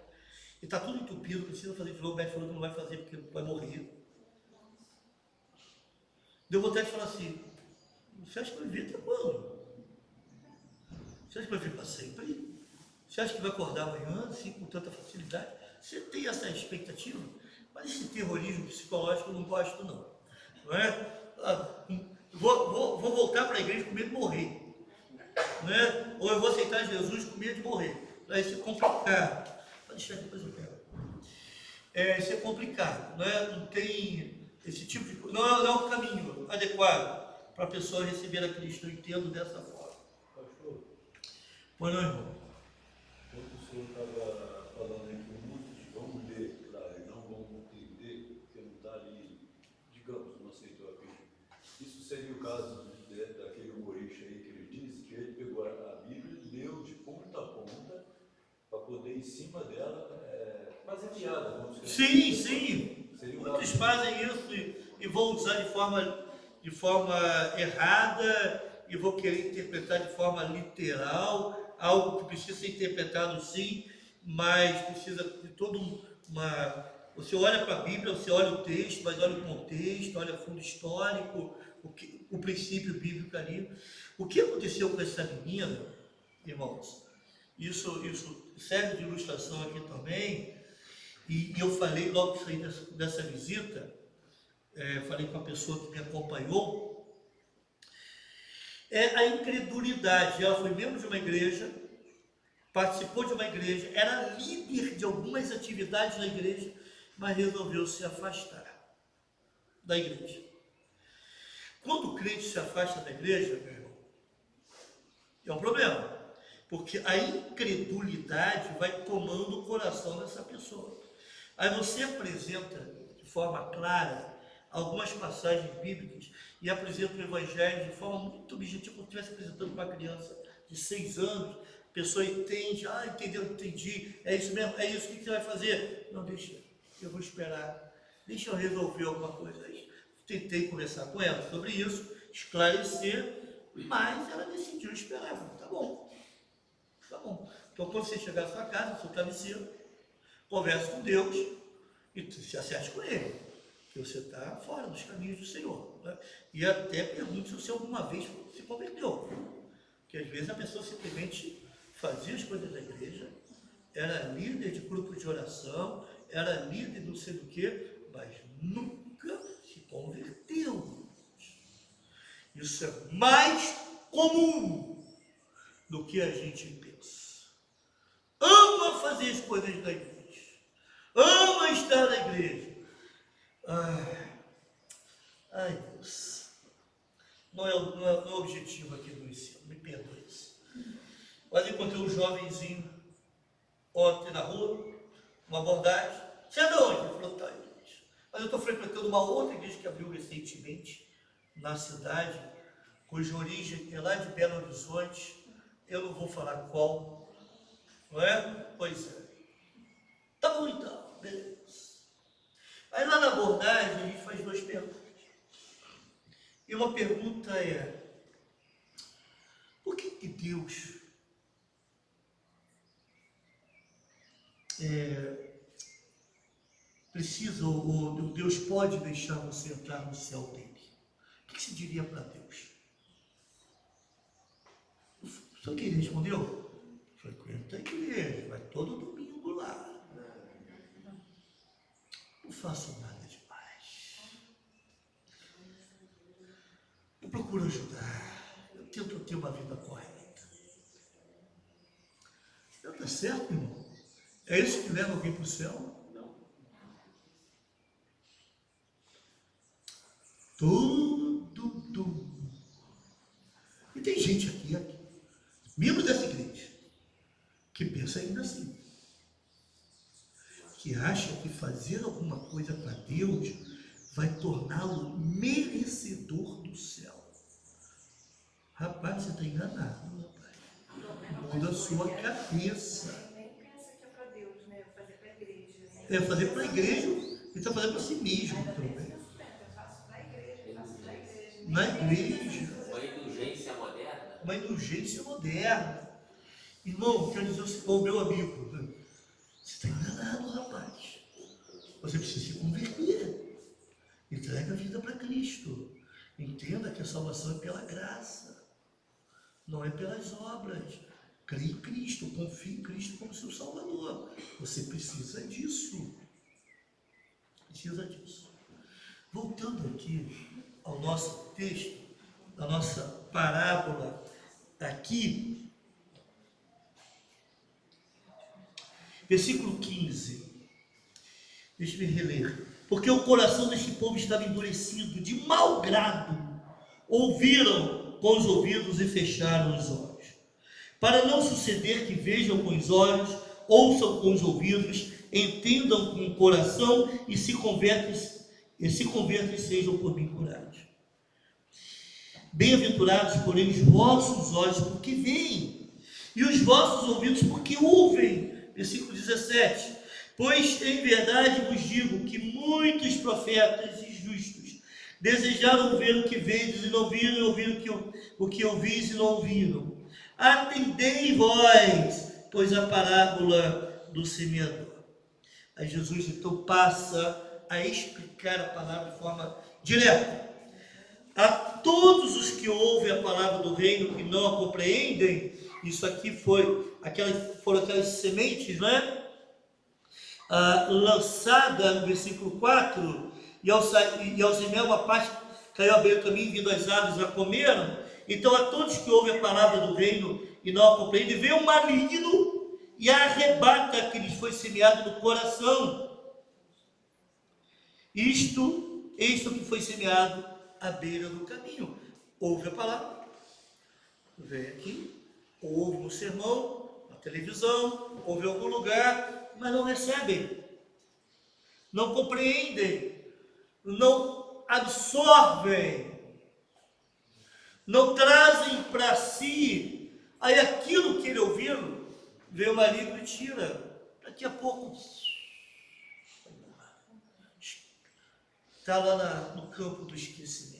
e está tudo entupido, precisa fazer de novo. O médico falou que não vai fazer porque vai morrer. Deu vontade de falar assim: você acha que vai viver até quando? Você acha que vai viver para sempre? Você acha que vai acordar amanhã assim, com tanta facilidade? Você tem essa expectativa? Mas esse terrorismo psicológico eu não gosto, não. Não é? Vou voltar para a igreja com medo de morrer. Não é? Ou eu vou aceitar Jesus com medo de morrer. Isso é complicado. Pode deixar, depois eu pego. Isso é complicado. Não é? Não tem esse tipo de coisa. Não é um caminho adequado para a pessoa receber a Cristo. Eu entendo dessa forma. Pastor, Pois não, irmão? quando o senhor estava falando aí que muitos vão ler lá e não vão entender, porque não está ali, digamos, não aceitou a Cristo. Isso seria o caso daquele humorista aí que ele disse que ele pegou a Bíblia e leu de ponta a ponta para poder, em cima dela, fazer piada. Vamos dizer. Sim. Seria Muitos fazem isso e vão usar de forma errada e vão querer interpretar de forma literal, algo que precisa ser interpretado sim, mas precisa de toda uma... Você olha para a Bíblia, você olha o texto, mas olha o contexto, olha o fundo histórico, o princípio bíblico ali. O que aconteceu com essa menina, irmãos? Isso serve de ilustração aqui também. E eu falei logo que saí dessa visita, falei com a pessoa que me acompanhou, a incredulidade. Ela foi membro de uma igreja, participou de uma igreja, era líder de algumas atividades da igreja, mas resolveu se afastar da igreja. Quando o crente se afasta da igreja, meu irmão, é um problema, porque a incredulidade vai tomando o coração dessa pessoa. Aí você apresenta de forma clara algumas passagens bíblicas e apresenta o Evangelho de forma muito objetiva, como se estivesse apresentando para uma criança de 6 anos. A pessoa entende: entendeu, entendi, é isso mesmo, é isso, o que você vai fazer? Não, deixa, eu vou esperar, deixa eu resolver alguma coisa. Aí tentei conversar com ela sobre isso, esclarecer, mas ela decidiu esperar. Falei: tá bom. Então, quando você chegar à sua casa, seu travesseiro, converse com Deus e se acerte com Ele, que você está fora dos caminhos do Senhor. Né? E até pergunte se você alguma vez se converteu. Porque às vezes a pessoa simplesmente fazia as coisas da igreja, era líder de grupo de oração, era líder não sei do que, mas nunca se converteu. Isso é mais comum do que a gente pensa. Ama fazer as coisas da igreja. Ama estar na igreja. Ai Deus. Não é o objetivo aqui do ensino. Me perdoe isso. Mas encontrei um jovenzinho ontem na rua, uma abordagem. Você é de onde? Ele falou, tá, igreja. Mas eu estou frequentando uma outra igreja que abriu recentemente na cidade, cuja origem é lá de Belo Horizonte. Eu não vou falar qual, não é? Pois é. Tá bom então, beleza. Aí lá na abordagem a gente faz duas perguntas. E uma pergunta é: por que Deus precisa, ou Deus pode deixar você entrar no céu dele? O que você diria para Deus? Sabe o que ele respondeu? Frequenta a igreja, vai todo domingo lá. Não faço nada demais. Eu procuro ajudar. Eu tento ter uma vida correta. Não está certo, irmão? É isso que leva alguém para o céu? Tudo. E tem gente aqui, membro dessa igreja, que pensa ainda assim. Que acha que fazer alguma coisa para Deus vai torná-lo merecedor do céu. Rapaz, você está enganado, rapaz. Muda a sua cabeça. Nem pensa que é para Deus, né? Fazer para a igreja. É fazer para a igreja e está fazendo para si mesmo também. Eu faço para a igreja, faço para a igreja. Na igreja. Uma indulgência moderna. Uma indulgência moderna. Irmão, quero dizer ao meu amigo, você está enganado, rapaz. Você precisa se converter. Entrega a vida para Cristo. Entenda que a salvação é pela graça. Não é pelas obras. Crê em Cristo, confie em Cristo como seu Salvador. Você precisa disso. Precisa disso. Voltando aqui ao nosso texto, da nossa parábola aqui, versículo 15. Deixa-me reler. Porque o coração deste povo estava endurecido, de mau grado. Ouviram com os ouvidos e fecharam os olhos. Para não suceder que vejam com os olhos, ouçam com os ouvidos, entendam com o coração e se convertam e sejam por mim curados. Bem-aventurados, porém, os vossos olhos, porque veem, e os vossos ouvidos, porque ouvem. Versículo 17. Pois em verdade vos digo que muitos profetas e justos desejaram ver o que vedes e não viram, e ouvir o que ouvis e não ouviram. Atendei vós, pois a parábola do semeador. Aí Jesus então passa a explicar a palavra de forma direta. A todos os que ouvem a palavra do reino e não a compreendem, isso aqui foram aquelas sementes, né? Lançada no versículo 4, e ao semear uma parte caiu à beira do caminho, vindo as aves a comeram. Então a todos que ouvem a palavra do reino e não a compreendem, vem um maligno e arrebata que lhes foi semeado no coração. Isto que foi semeado à beira do caminho. Ouve a palavra, vem aqui, ouve no sermão, na televisão, ouve em algum lugar, mas não recebem, não compreendem, não absorvem, não trazem para si. Aí aquilo que ele ouviu, vem o maligno e tira. Daqui a pouco está lá no campo do esquecimento.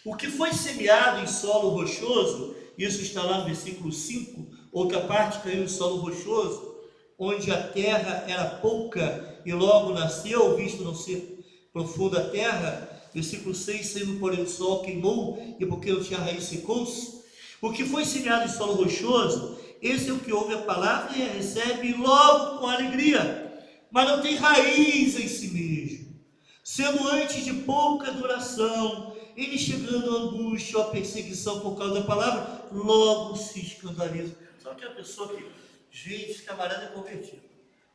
O que foi semeado em solo rochoso, isso está lá no versículo 5, outra parte caiu em solo rochoso, onde a terra era pouca e logo nasceu, visto não ser profunda a terra. Versículo 6, saindo porém o sol queimou, e porque não tinha raiz secou-se. O que foi semeado em solo rochoso, esse é o que ouve a palavra e a recebe logo com alegria, mas não tem raiz em si mesmo, sendo antes de pouca duração, Ele chegando a angústia ou a perseguição por causa da palavra, logo se escandaliza. Sabe que a pessoa que, gente, esse camarada é convertido.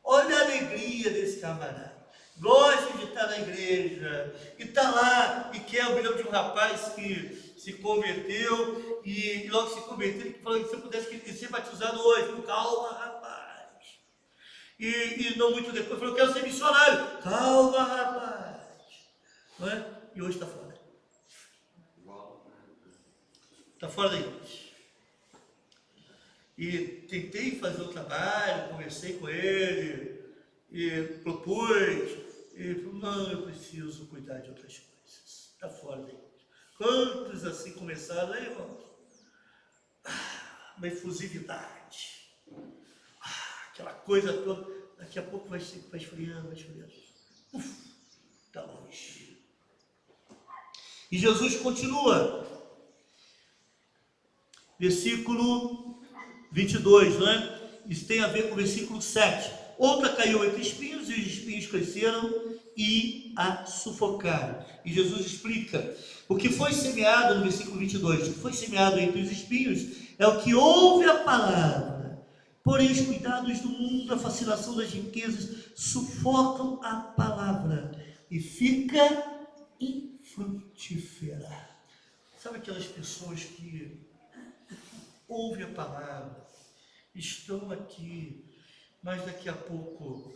Olha a alegria desse camarada. Gosta de estar na igreja, e está lá, e quer. Eu me lembro de um rapaz que se converteu, e logo se converteu, ele falou que se eu pudesse ser batizado hoje, eu, calma, rapaz. E não muito depois, falou, eu quero ser missionário. Calma, rapaz. Não é? E hoje está fora. Está fora da igreja. E tentei fazer o trabalho, conversei com ele, e propus, e falou, não, eu preciso cuidar de outras coisas. Está fora da igreja. Quantos assim começaram, aí, irmãos? Uma efusividade. Aquela coisa toda. Daqui a pouco vai esfriando, vai esfriando. Está longe. E Jesus continua. Versículo 22, não é? Isso tem a ver com o versículo 7. Outra caiu entre espinhos, e os espinhos cresceram e a sufocaram. E Jesus explica, o que foi semeado, no versículo 22, o que foi semeado entre os espinhos, é o que ouve a palavra, porém os cuidados do mundo, a fascinação das riquezas, sufocam a palavra, e fica infrutífera. Sabe aquelas pessoas que ouvem a palavra, estão aqui, mas daqui a pouco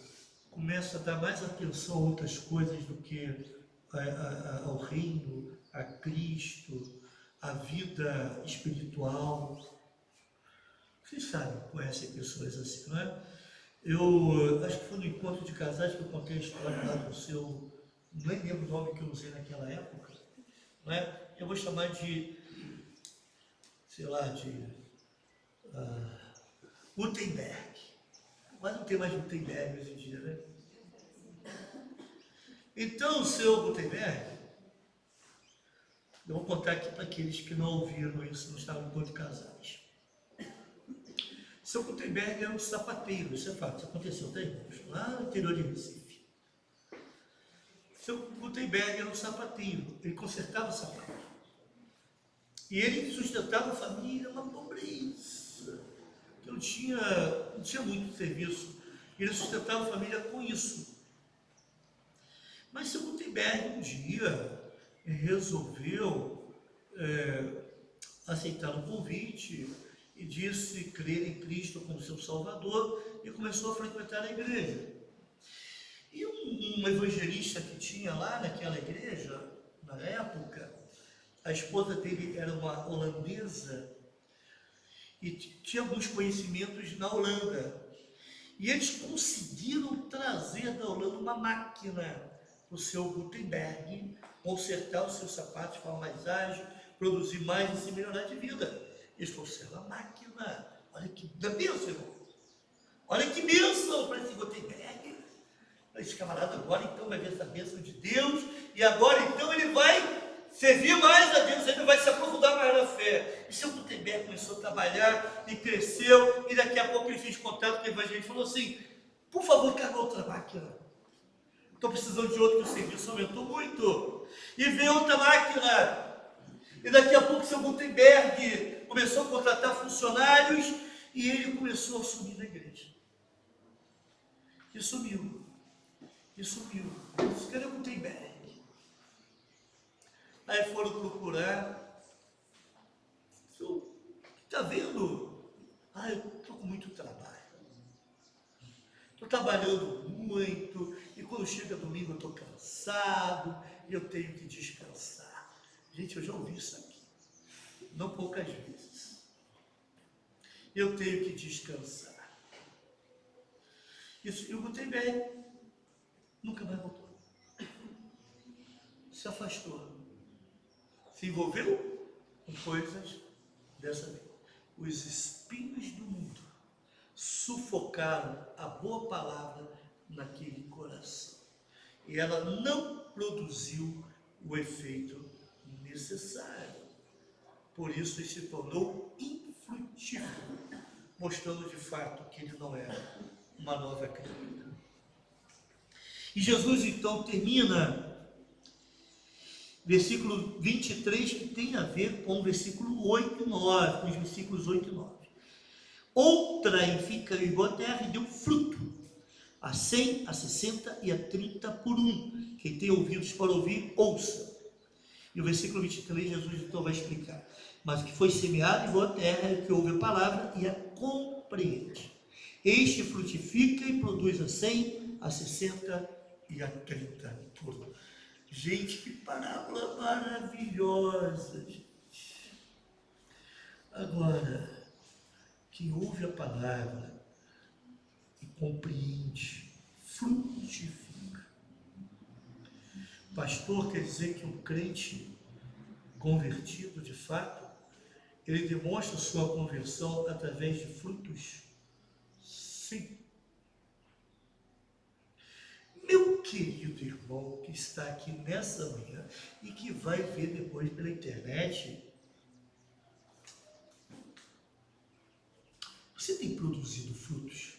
começa a dar mais atenção a outras coisas do que ao reino, a Cristo, a vida espiritual. Vocês sabem, conhecem pessoas assim, não é? Eu acho que foi no encontro de casais que eu contei a história lá do seu, nem lembro o nome que eu usei naquela época, não é? Eu vou chamar de, sei lá, de Gutenberg. Mas não tem mais Gutenberg hoje em dia, né? Então, o seu Gutenberg, eu vou contar aqui para aqueles que não ouviram isso, não estavam em encontro de casais. Seu Gutenberg era um sapateiro, isso é fato, isso aconteceu, tá, irmãos? Lá no interior de Recife. Seu Gutenberg era um sapateiro, ele consertava sapato. E ele sustentava a família, uma pobreza, que não tinha muito serviço. Ele sustentava a família com isso. Mas seu Gutenberg um dia resolveu aceitar o convite e disse crer em Cristo como seu Salvador e começou a frequentar a igreja. E um evangelista que tinha lá naquela igreja, na época, a esposa dele era uma holandesa e tinha alguns conhecimentos na Holanda. E eles conseguiram trazer da Holanda uma máquina, o seu Gutenberg, consertar os seus sapatos de forma mais ágil, produzir mais e se melhorar de vida. Eles trouxeram a máquina. Olha que bênção, irmão. Olha que bênção para esse Gutenberg. Esse camarada agora então vai ver essa bênção de Deus, e agora então ele vai servir mais a Deus, ele vai se aprofundar mais na fé. E seu Gutenberg começou a trabalhar e cresceu, e daqui a pouco ele fez contato com o evangelho e falou assim: por favor, carga outra máquina. Estou precisando de outra, que o serviço aumentou muito. E veio outra máquina. E daqui a pouco seu Gutenberg começou a contratar funcionários e ele começou a sumir na igreja. E sumiu. E sumiu. Cadê o Gutenberg? Aí foram procurar. Está vendo? Eu estou com muito trabalho. Estou trabalhando muito. E quando chega domingo eu estou cansado. E eu tenho que descansar. Gente, eu já ouvi isso aqui. Não poucas vezes. Eu tenho que descansar. Isso, e o Gutenberg nunca mais voltou. Se afastou. Se envolveu com coisas dessa vida. Os espinhos do mundo sufocaram a boa palavra naquele coração. E ela não produziu o efeito necessário. Por isso ele se tornou infrutífero, mostrando de fato que ele não era uma nova criatura. E Jesus então termina versículo 23, que tem a ver com o versículo 8 e 9, com os versículos 8 e 9. Outra edificou em boa terra e deu fruto, a 100, a 60 e a 30 por um. Quem tem ouvidos para ouvir, ouça. E o versículo 23, Jesus então vai explicar. Mas o que foi semeado em boa terra é o que ouve a palavra e a compreende. Este frutifica e produz a 100, a 60 e a 30 por um. Gente, que parábola maravilhosa, gente. Agora, quem ouve a palavra e compreende, frutifica. Pastor, quer dizer que um crente convertido, de fato, ele demonstra sua conversão através de frutos? Sim. Meu querido irmão que está aqui nessa manhã e que vai ver depois pela internet, você tem produzido frutos?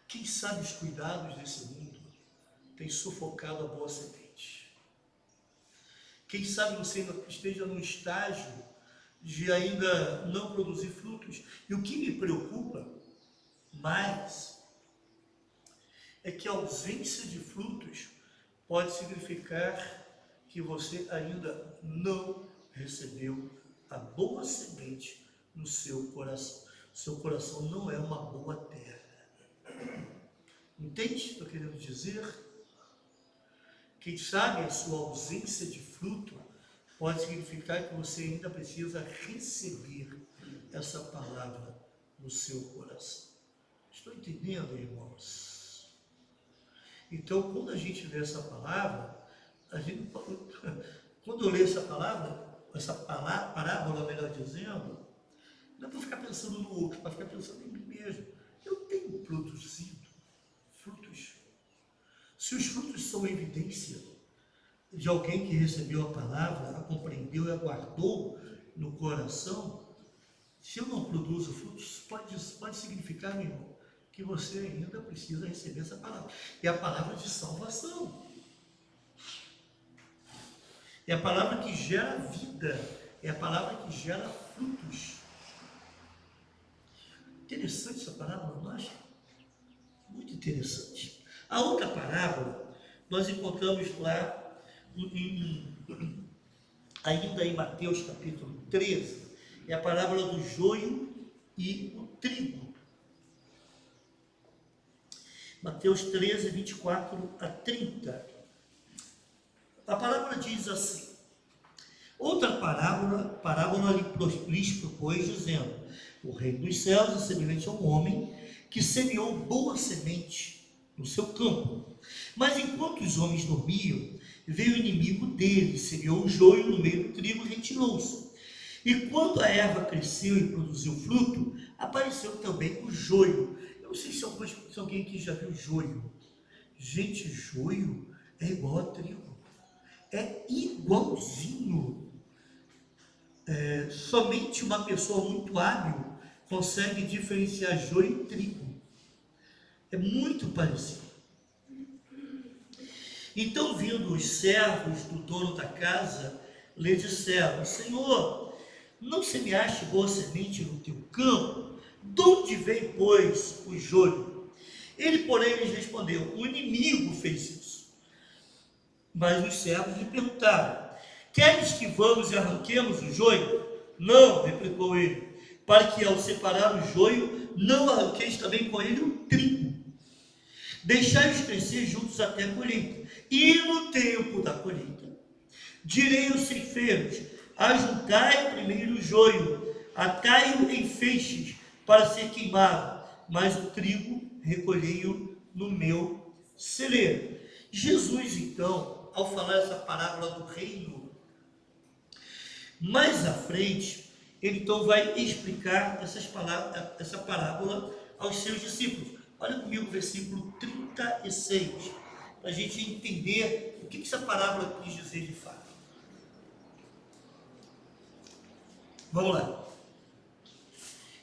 Quem sabe os cuidados desse mundo tem sufocado a boa semente? Quem sabe você esteja num estágio de ainda não produzir frutos? E o que me preocupa mais é que a ausência de frutos pode significar que você ainda não recebeu a boa semente no seu coração. Seu coração não é uma boa terra. Entende o que estou querendo dizer? Quem sabe a sua ausência de fruto pode significar que você ainda precisa receber essa palavra no seu coração. Estou entendendo, irmãos? Então, quando a gente lê essa palavra, quando eu leio essa parábola, melhor dizendo, não é para ficar pensando no outro, é para ficar pensando em mim mesmo. Eu tenho produzido frutos. Se os frutos são evidência de alguém que recebeu a palavra, a compreendeu e a guardou no coração, se eu não produzo frutos, pode significar, meu irmão, que você ainda precisa receber essa palavra. É a palavra de salvação. É a palavra que gera vida. É a palavra que gera frutos. Interessante essa parábola, não acha? Muito interessante. A outra parábola, nós encontramos lá, ainda em Mateus capítulo 13, é a parábola do joio e o trigo. Mateus 13, 24 a 30. A parábola diz assim: outra parábola lhes propôs, dizendo: o reino dos céus é semelhante a um homem que semeou boa semente no seu campo. Mas enquanto os homens dormiam, veio o inimigo dele, semeou o joio no meio do trigo e retirou-se. E quando a erva cresceu e produziu fruto, apareceu também o joio. Eu não sei se alguém aqui já viu joio. Gente, joio é igual a trigo. É igualzinho. Somente uma pessoa muito hábil consegue diferenciar joio e trigo. É muito parecido. Então, vindo os servos do dono da casa, lhe disseram: Senhor, não semeaste boa semente no teu campo? De onde vem, pois, o joio? Ele, porém, lhes respondeu: o inimigo fez isso. Mas os servos lhe perguntaram: queres que vamos e arranquemos o joio? Não, replicou ele, para que ao separar o joio, não arranqueis também com ele o trigo. Deixai-os crescer juntos até a colheita. E no tempo da colheita, direi aos ceifeiros: ajuntai primeiro o joio, atai-o em feixes para ser queimado, mas o trigo recolhei-o no meu celeiro. Jesus, então, ao falar essa parábola do reino, mais à frente, ele então vai explicar essa parábola aos seus discípulos. Olha comigo o versículo 36, para a gente entender o que essa parábola quis dizer de fato. Vamos lá.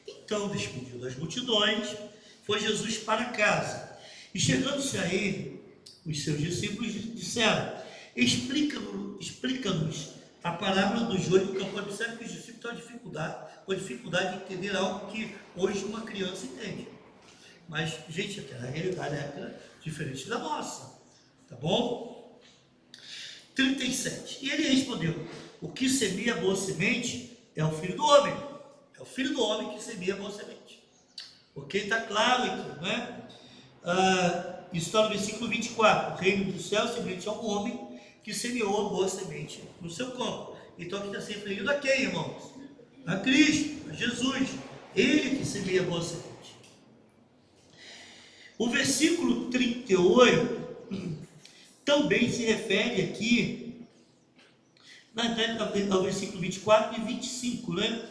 Então, despedido das multidões, foi Jesus para casa, e chegando-se a ele, Os seus discípulos disseram: explica-nos a parábola do joio do campo. Observe que os discípulos estão com dificuldade de entender algo que hoje uma criança entende. Mas, gente, aquela realidade era diferente da nossa. Tá bom? 37. E ele respondeu: o que semeia a boa semente é o Filho do Homem. É o Filho do Homem que semeia a boa semente. Ok? Está claro aqui, né? Isso está no versículo 24. O reino do céu é semelhante a um homem que semeou a boa semente no seu campo. Então aqui está se referindo a quem, irmãos? A Cristo, a Jesus. Ele que semeia a boa semente. O versículo 38 também se refere aqui, na verdade, ao versículo 24 e 25, né?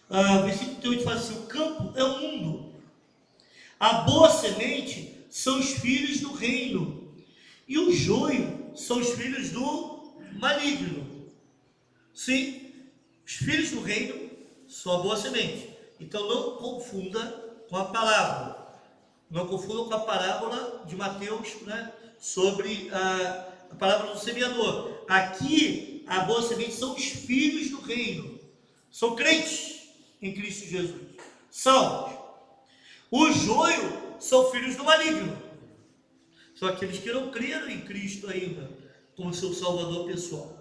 O versículo 38 fala assim: o campo é o mundo, a boa semente são os filhos do reino, e o joio são os filhos do maligno. Sim, os filhos do reino são a boa semente. Então não confunda com a palavra. Não confundam com a parábola de Mateus, né, sobre a parábola do semeador. Aqui, a boa semente são os filhos do reino. São crentes em Cristo Jesus. Salvos. O joio são filhos do maligno. São aqueles que não creram em Cristo ainda, como seu salvador pessoal.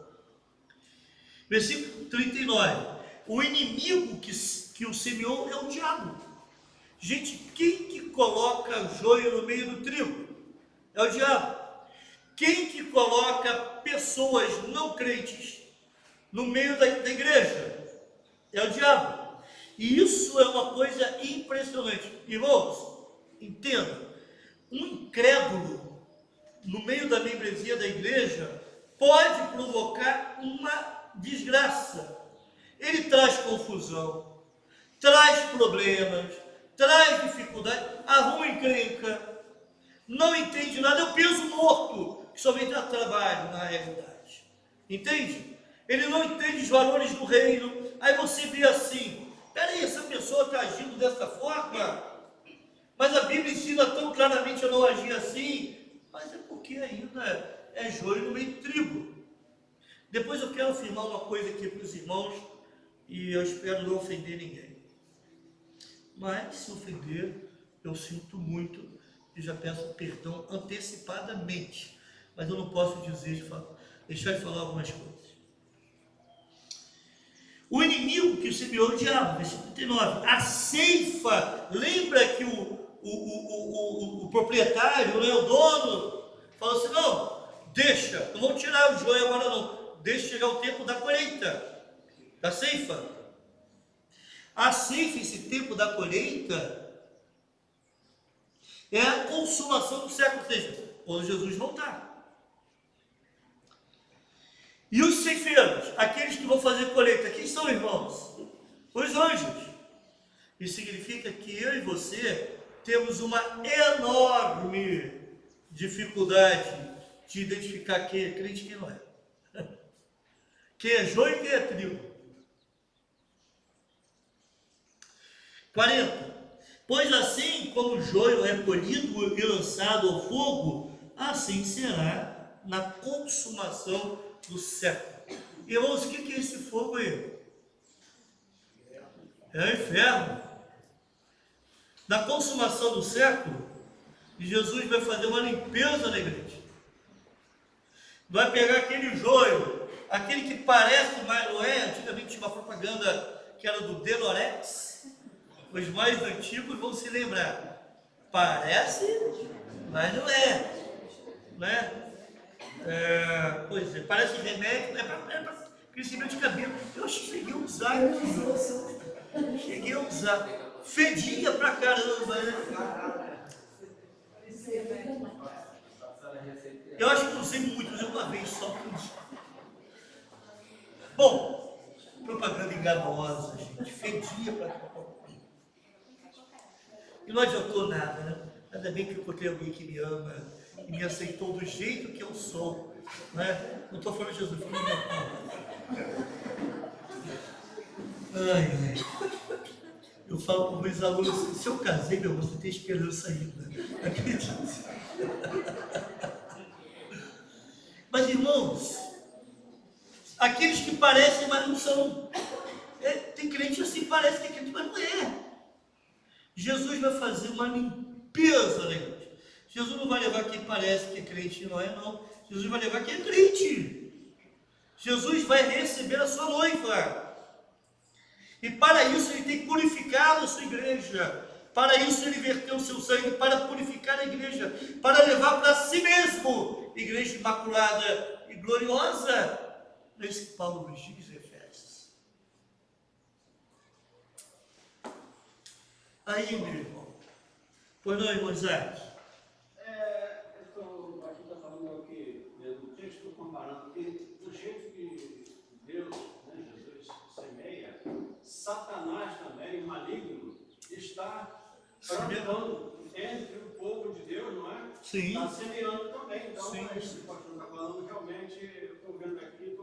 Versículo 39. O inimigo que o semeou é o diabo. Gente, quem que coloca joio no meio do trigo? É o diabo. Quem que coloca pessoas não crentes no meio da igreja? É o diabo. E isso é uma coisa impressionante. Irmãos, entenda, um incrédulo no meio da membresia da igreja pode provocar uma desgraça. Ele traz confusão, traz problemas, traz dificuldade, arruma encrenca, não entende nada, é o peso morto, que só vem dar trabalho na realidade. Entende? Ele não entende os valores do reino. Aí você vê assim: peraí, essa pessoa está agindo dessa forma, mas a Bíblia ensina tão claramente a não agir assim. Mas é porque ainda é joio no meio do trigo. Depois eu quero afirmar uma coisa aqui para os irmãos, e eu espero não ofender ninguém. Mas se ofender, eu sinto muito e já peço perdão antecipadamente. Mas eu não posso deixar de falar algumas coisas. O inimigo que semeou o diabo, versículo 39. A ceifa, lembra que o proprietário, né, o dono, falou assim: não, deixa, não vou tirar o joio agora não, deixa chegar o tempo da colheita, da ceifa. A ceifa, esse tempo da colheita, é a consumação do século, ou seja, quando Jesus voltar. E os ceifeiros, aqueles que vão fazer colheita, quem são, irmãos? Os anjos. Isso significa que eu e você temos uma enorme dificuldade de identificar quem é crente e quem não é. Quem é joio e quem é trigo. 40. Pois assim como o joio é colhido e lançado ao fogo, assim será na consumação do século. Irmãos, o que é esse fogo aí? É o inferno. Na consumação do século, Jesus vai fazer uma limpeza na igreja. Vai pegar aquele joio, aquele que parece, mas não é. Antigamente tinha uma propaganda que era do Denorex. Os mais antigos vão se lembrar. Parece, mas não é. Né? Pois é, parece remédio, é para crescimento de cabelo. Eu cheguei a usar aqui. Cheguei a usar. Fedia pra caramba, né? Eu acho que não usei muito, usei uma vez só. Bom, propaganda enganosa, gente. Fedia pra caramba. E não adiantou nada, né? Ainda bem que eu encontrei alguém que me ama e me aceitou do jeito que eu sou, né? Não estou falando de Jesus, estou falando de ai. Eu falo para os meus alunos: se eu casei, meu, você tem esperança ainda. Acredite. irmãos, aqueles que parecem, mas não são. Tem crente assim, parece que é crente, mas não é. Jesus vai fazer uma limpeza na igreja. Jesus não vai levar quem parece que é crente e não é, não. Jesus vai levar quem é crente. Jesus vai receber a sua noiva. E para isso ele tem que purificar a sua igreja. Para isso ele verteu o seu sangue para purificar a igreja, para levar para si mesmo igreja imaculada e gloriosa. É isso que Paulo nos diz em Efésios. Aí, meu irmão. Pois não, irmão Isaac? Aqui está falando aqui, do texto, comparando que do jeito que Deus, Jesus, semeia, Satanás também, maligno, está plantando entre o povo de Deus, não é? Sim. Está semeando também. Então, Sim. isso que o pastor está falando, realmente, eu estou vendo aqui,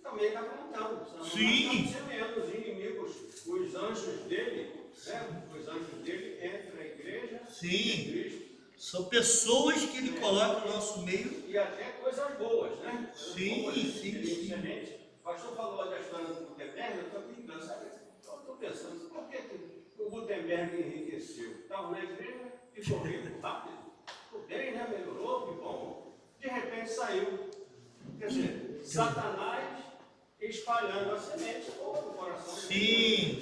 também está plantando. Sim. Está semeando os inimigos, os anjos dele, né? Os anjos dele entre a igreja e Cristo. São pessoas que ele coloca no nosso meio. E até coisas boas, né? Sim. Semente. O pastor falou da história do Gutenberg, eu estou brincando, sabe? Eu estou pensando, por que o Gutenberg enriqueceu? Estava na igreja, ficou rico rápido. Tudo bem, né? Melhorou, que bom. De repente saiu. Quer dizer, Satanás espalhando a semente no coração. Sim.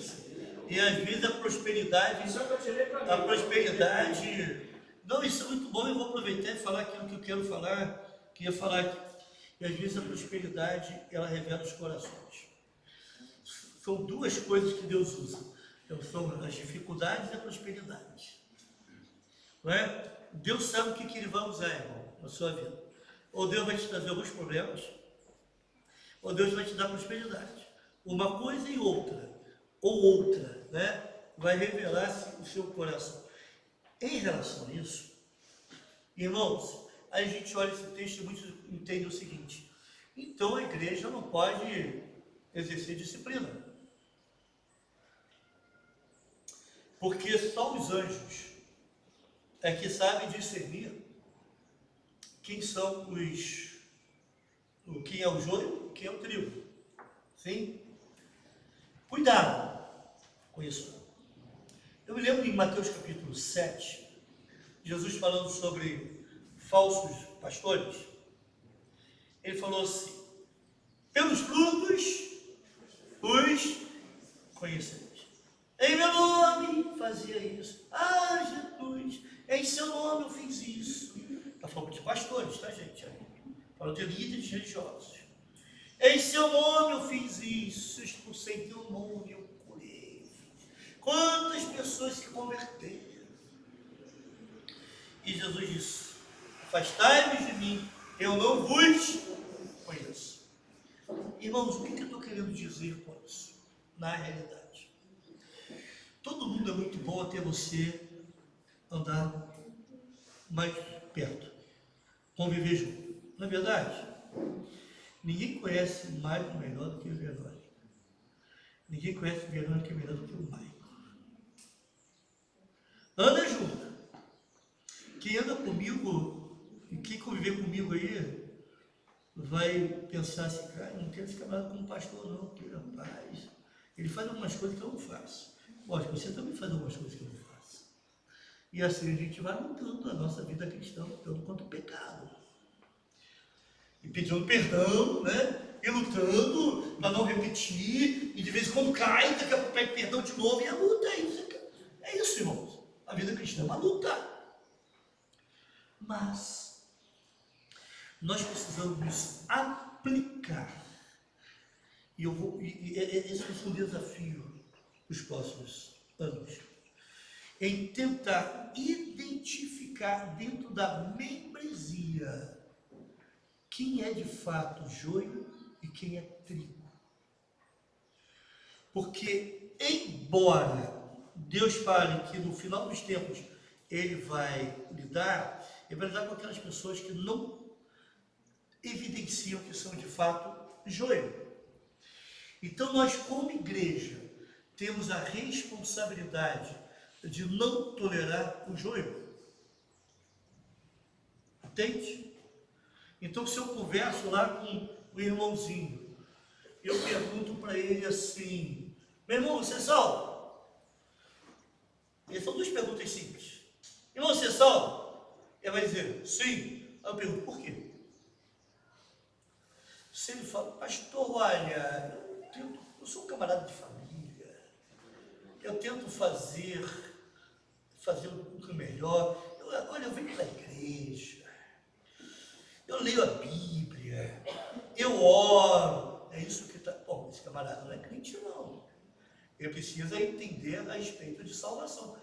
E às vezes a prosperidade. Isso é o que eu tirei para mim. A prosperidade. Não, isso é muito bom, eu vou aproveitar e falar aquilo que eu quero falar, que ia falar aqui. E às vezes a prosperidade, ela revela os corações. São duas coisas que Deus usa. Então, são as dificuldades e a prosperidade. Não é? Deus sabe o que ele vai usar, irmão, na sua vida. Ou Deus vai te trazer alguns problemas, ou Deus vai te dar prosperidade. Uma coisa e outra, ou outra, né? Vai revelar o seu coração. Em relação a isso, irmãos, a gente olha esse texto e muitos entendem o seguinte: então a igreja não pode exercer disciplina, porque só os anjos é que sabem discernir quem são quem é o joio e quem é o trigo. Sim? Cuidado com isso. Eu me lembro em Mateus capítulo 7, Jesus falando sobre falsos pastores. Ele falou assim: pelos frutos os conhecereis. Em meu nome fazia isso. Jesus, em seu nome eu fiz isso. Está falando de pastores, tá, gente? Falando de líderes religiosos. Em seu nome eu fiz isso, expulsei teu nome, eu curei. Quantas pessoas se converteram? E Jesus disse: afastai-vos de mim, eu não vos conheço. Irmãos, o que eu estou querendo dizer com isso? Na realidade, todo mundo é muito bom até você andar mais perto, conviver junto. Não é verdade? Ninguém conhece Mário melhor do que o Verônica. Ninguém conhece Verônica melhor do que o Mário. Anda junto. Quem anda comigo e quem conviver comigo aí vai pensar assim: cara, não quero esse camarada como pastor não, porque rapaz, ele faz algumas coisas que eu não faço. Lógico, você também faz algumas coisas que eu não faço. E assim a gente vai lutando a nossa vida cristã, lutando contra o pecado. E pedindo perdão, né? E lutando para não repetir, e de vez em quando cai, daqui a pouco pede perdão de novo, e a luta é isso. É isso, irmãos. A vida cristã é uma luta. Mas nós precisamos nos aplicar. E esse vai ser um desafio nos próximos anos. Em tentar identificar dentro da membresia quem é de fato joio e quem é trigo. Porque, embora Deus fale que no final dos tempos Ele vai lidar com aquelas pessoas que não evidenciam que são de fato joio. Então nós, como igreja, temos a responsabilidade de não tolerar o joio. Entende? Então, se eu converso lá com o irmãozinho, eu pergunto para ele assim: meu irmão, você é salvo? Essas são duas perguntas simples. Irmão, você é salvo? Ele vai dizer sim. Aí eu pergunto: por quê? Se ele fala: pastor, olha, eu sou um camarada de família, eu tento fazer o melhor. Olha, eu venho para a igreja, eu leio a Bíblia, eu oro. É isso que está. Bom, esse camarada não é crente, não. Ele precisa entender a respeito de salvação.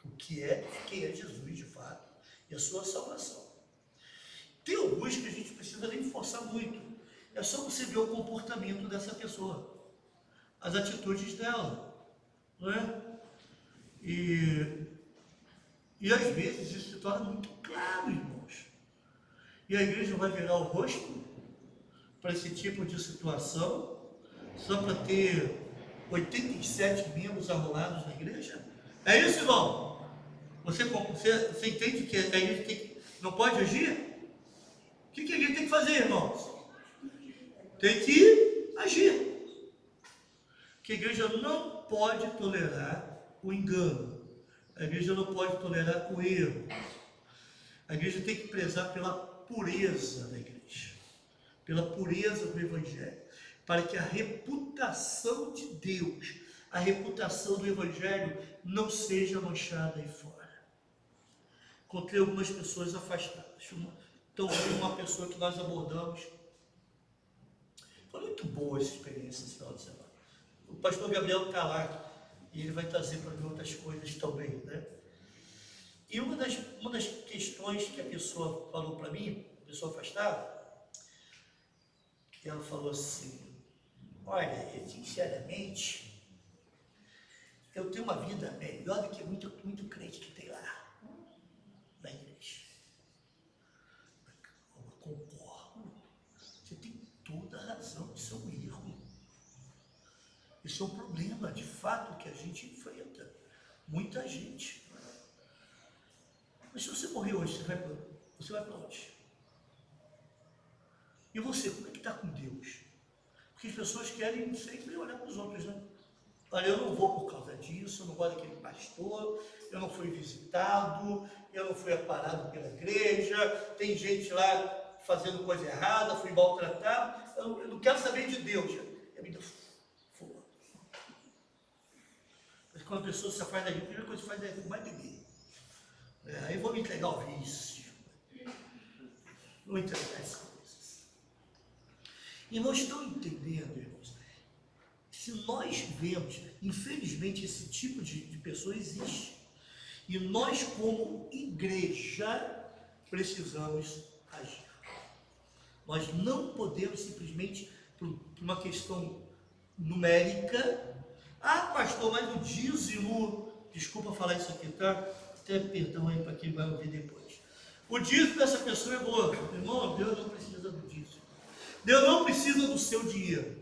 O que é, quem é Jesus de fato e a sua salvação. Tem alguns que a gente precisa nem forçar muito. É só você ver o comportamento dessa pessoa, as atitudes dela, não é? E às vezes isso se torna muito claro, irmãos. E a igreja vai virar o rosto para esse tipo de situação, só para ter 87 membros arrolados na igreja? É isso, irmão? Você entende que a igreja não pode agir? O que a igreja tem que fazer, irmãos? Tem que agir. Que a igreja não pode tolerar o engano. A igreja não pode tolerar o erro. A igreja tem que prezar pela pureza da igreja, pela pureza do evangelho, para que a reputação de Deus, a reputação do evangelho não seja manchada aí fora. Encontrei algumas pessoas afastadas. Então, uma pessoa que nós abordamos. Foi muito boa essa experiência esse final de semana. O pastor Gabriel está lá e ele vai trazer para mim outras coisas também, né? E uma das questões que a pessoa falou para mim, a pessoa afastada, ela falou assim: olha, sinceramente, eu tenho uma vida melhor do que muito crente que tem lá na igreja. Eu concordo. Você tem toda a razão, isso é um erro. Isso é um problema, de fato, que a gente enfrenta. Muita gente. Mas se você morrer hoje, você vai para onde? E você, como é que está com Deus? Porque as pessoas querem sempre olhar para os outros, né? Olha, eu não vou por causa disso, eu não gosto daquele pastor, eu não fui visitado, eu não fui aparado pela igreja, tem gente lá fazendo coisa errada, fui maltratado, eu não quero saber de Deus. Eu me dou foda. Mas quando a pessoa se afasta da igreja, a primeira coisa que faz é mais beber. Aí eu vou me entregar ao vício. Não entregar as coisas. E nós estamos entendendo, irmãos, se nós vemos, infelizmente, esse tipo de pessoa existe. E nós, como igreja, precisamos agir. Nós não podemos simplesmente, por uma questão numérica, pastor, mas o dízimo, desculpa falar isso aqui, tá? Até perdão aí para quem vai ouvir depois. O dízimo dessa pessoa é boa. Irmão, Deus não precisa do dízimo. Deus não precisa do seu dinheiro.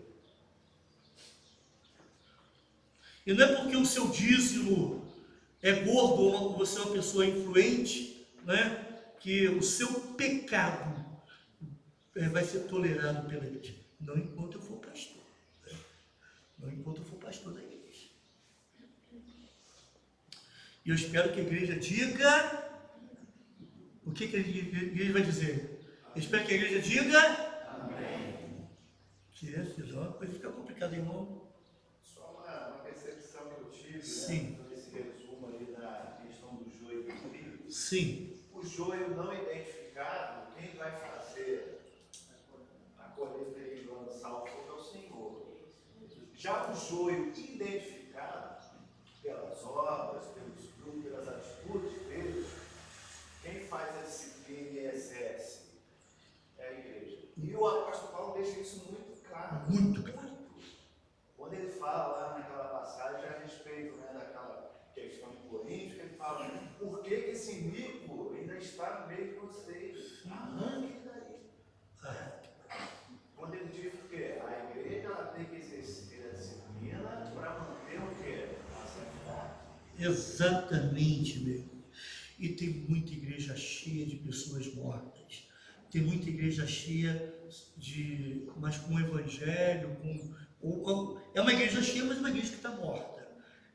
E não é porque o seu dízimo é gordo ou você é uma pessoa influente, né, que o seu pecado vai ser tolerado pela igreja. Não enquanto eu for pastor. Né? Não enquanto eu for pastor da igreja. E eu espero que a igreja diga. O que a igreja vai dizer? Eu espero que a igreja diga. Amém. Que é uma coisa que fica complicada, irmão. Só uma percepção que eu tive, sim, né, nesse resumo ali da questão do joio e do trigo. Sim. O joio não identificado, quem vai fazer a colheita e lançar o fogo é o Senhor. Já o joio identificado, pelas obras, pelos frutos, pelas atitudes deles, quem faz a disciplina e exerce é a igreja. E o apóstolo Paulo deixa isso muito claro. Muito claro. Quando ele fala lá naquela passagem a respeito, né, daquela questão de Coríntios, ele fala: por que esse iníquo ainda está no meio de vocês? Arranque daí. Quando ele diz o quê? A igreja ela tem que exercer a disciplina para manter o quê? A santidade. Exatamente, meu irmão. E tem muita igreja cheia de pessoas mortas, tem muita igreja cheia mas com o evangelho, é uma igreja cheia, mas uma igreja que está morta.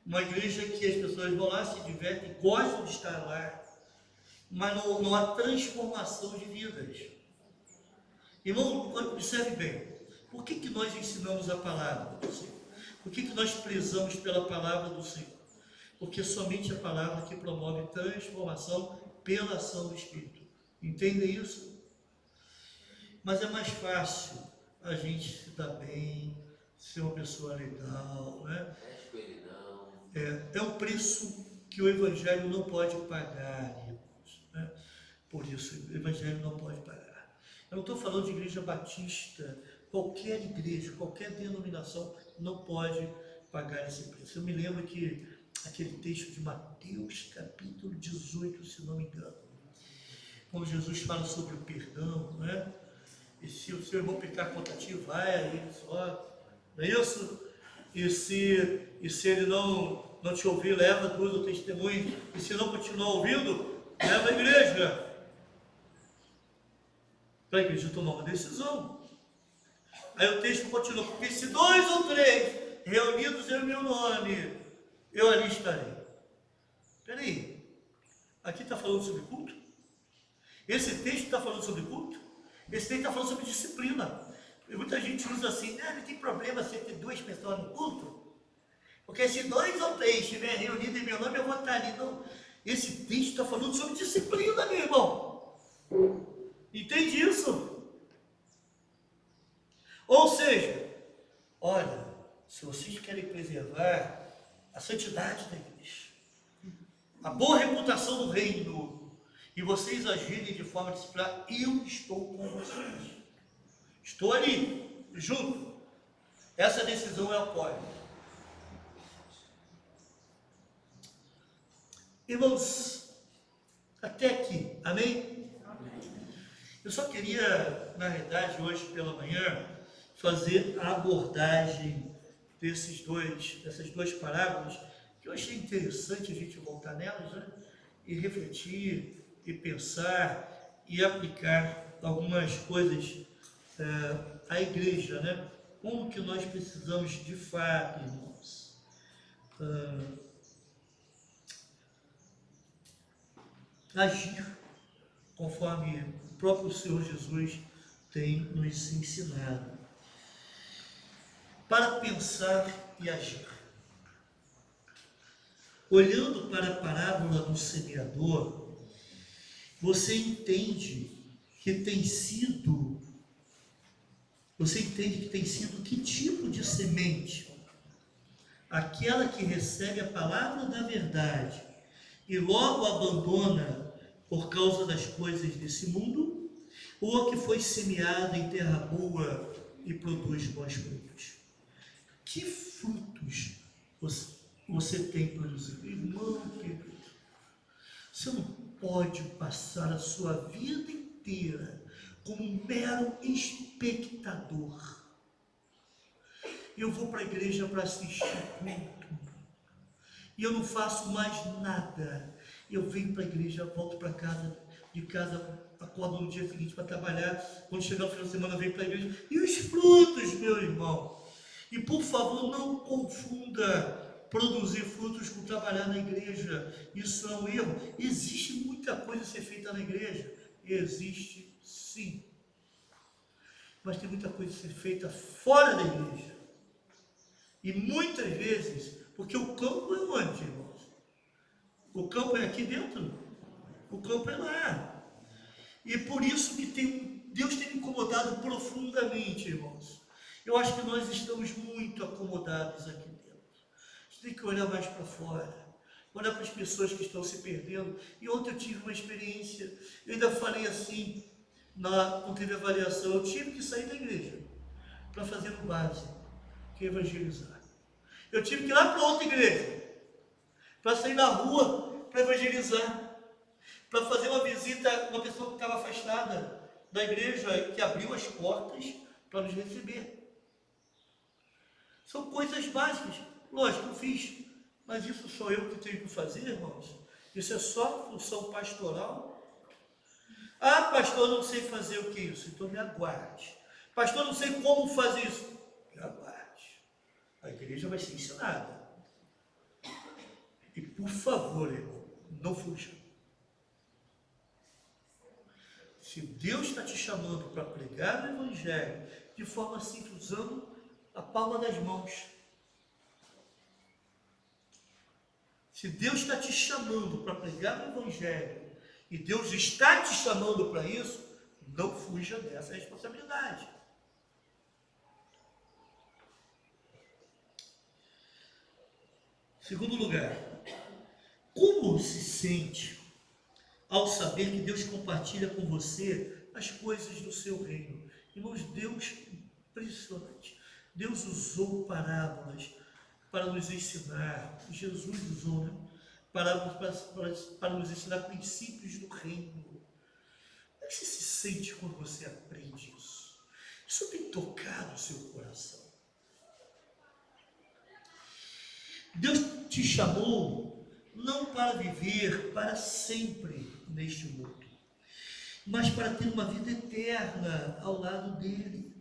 Uma igreja que as pessoas vão lá, se divertem, gostam de estar lá, mas não há transformação de vidas. Irmão, observe bem, por que nós ensinamos a palavra do Senhor? Por que nós prezamos pela palavra do Senhor? Porque somente a palavra que promove transformação pela ação do Espírito. Entendem isso? Mas é mais fácil a gente se dar bem, ser uma pessoa legal, né? Mexe com ele não. É um preço que o Evangelho não pode pagar, irmãos, né? Por isso, o Evangelho não pode pagar. Eu não estou falando de igreja batista, qualquer igreja, qualquer denominação não pode pagar esse preço. Eu me lembro que aquele texto de Mateus, capítulo 18, se não me engano, quando Jesus fala sobre o perdão, né? E se o seu irmão pecar contra ti, vai a ele só, não é isso? E se ele não te ouvir, leva duas ou testemunhas, e se não continuar ouvindo, leva a igreja. Para a igreja tomar uma decisão. Aí o texto continua, porque se 2 ou 3 reunidos em meu nome, eu ali estarei. Peraí, aqui está falando sobre culto? Esse texto está falando sobre culto? Esse texto está falando sobre disciplina. E muita gente usa assim, não tem problema se ter 2 pessoas no culto, porque se 2 ou 3 estiverem reunidos em meu nome, eu vou estar ali. Não. Esse texto está falando sobre disciplina, meu irmão. Entende isso? Ou seja, olha, se vocês querem preservar a santidade da igreja, a boa reputação do reino, e vocês agirem de forma disciplinar, eu estou com vocês. Estou ali, junto. Essa decisão eu apoio. Irmãos, até aqui, amém? Eu só queria, na verdade, hoje pela manhã, fazer a abordagem dessas duas parábolas, que eu achei interessante a gente voltar nelas, né? E refletir, e pensar, e aplicar algumas coisas à igreja, né? Como que nós precisamos de fato, irmãos, agir conforme o próprio Senhor Jesus tem nos ensinado. Para pensar e agir. Olhando para a parábola do semeador, você entende que tem sido que tipo de semente? Aquela que recebe a palavra da verdade e logo abandona por causa das coisas desse mundo, ou a que foi semeada em terra boa e produz bons frutos? Que frutos você tem produzido? Irmão querido, você não pode passar a sua vida inteira como um mero espectador. Eu vou para a igreja para assistir culto, e eu não faço mais nada. Eu venho para a igreja, volto para casa, de casa, acordo no dia seguinte para trabalhar, quando chegar o final de semana eu venho para a igreja. E os frutos, meu irmão? E por favor, não confunda produzir frutos com trabalhar na igreja. Isso é um erro. Existe muita coisa a ser feita na igreja. Existe sim. Mas tem muita coisa a ser feita fora da igreja. E muitas vezes, porque o campo é onde, irmãos? O campo é aqui dentro? O campo é lá. E por isso que Deus tem me incomodado profundamente, irmãos. Eu acho que nós estamos muito acomodados aqui dentro. A gente tem que olhar mais para fora, olhar para as pessoas que estão se perdendo. E ontem eu tive uma experiência, eu ainda falei assim, quando teve avaliação, eu tive que sair da igreja para fazer o básico, que é evangelizar. Eu tive que ir lá para outra igreja, para sair na rua, para evangelizar, para fazer uma visita a uma pessoa que estava afastada da igreja, que abriu as portas para nos receber. São coisas básicas. Lógico, eu fiz, mas isso sou eu que tenho que fazer, irmãos? Isso é só função pastoral? Ah, pastor, eu não sei fazer o que é isso. Então me aguarde. Pastor, eu não sei como fazer isso. Me aguarde. A igreja vai ser ensinada. E por favor, irmão, não fuja. Se Deus está te chamando para pregar o Evangelho de forma simples, usando a palma das mãos. Se Deus está te chamando para pregar o Evangelho, e Deus está te chamando para isso, não fuja dessa responsabilidade. Segundo lugar, como se sente ao saber que Deus compartilha com você as coisas do seu reino? Irmãos, Deus, impressionante. Deus usou parábolas para nos ensinar, Jesus usou, né? Para nos ensinar princípios do reino. Como é que você se sente quando você aprende isso? Isso tem tocado o seu coração. Deus te chamou não para viver para sempre neste mundo, mas para ter uma vida eterna ao lado dele.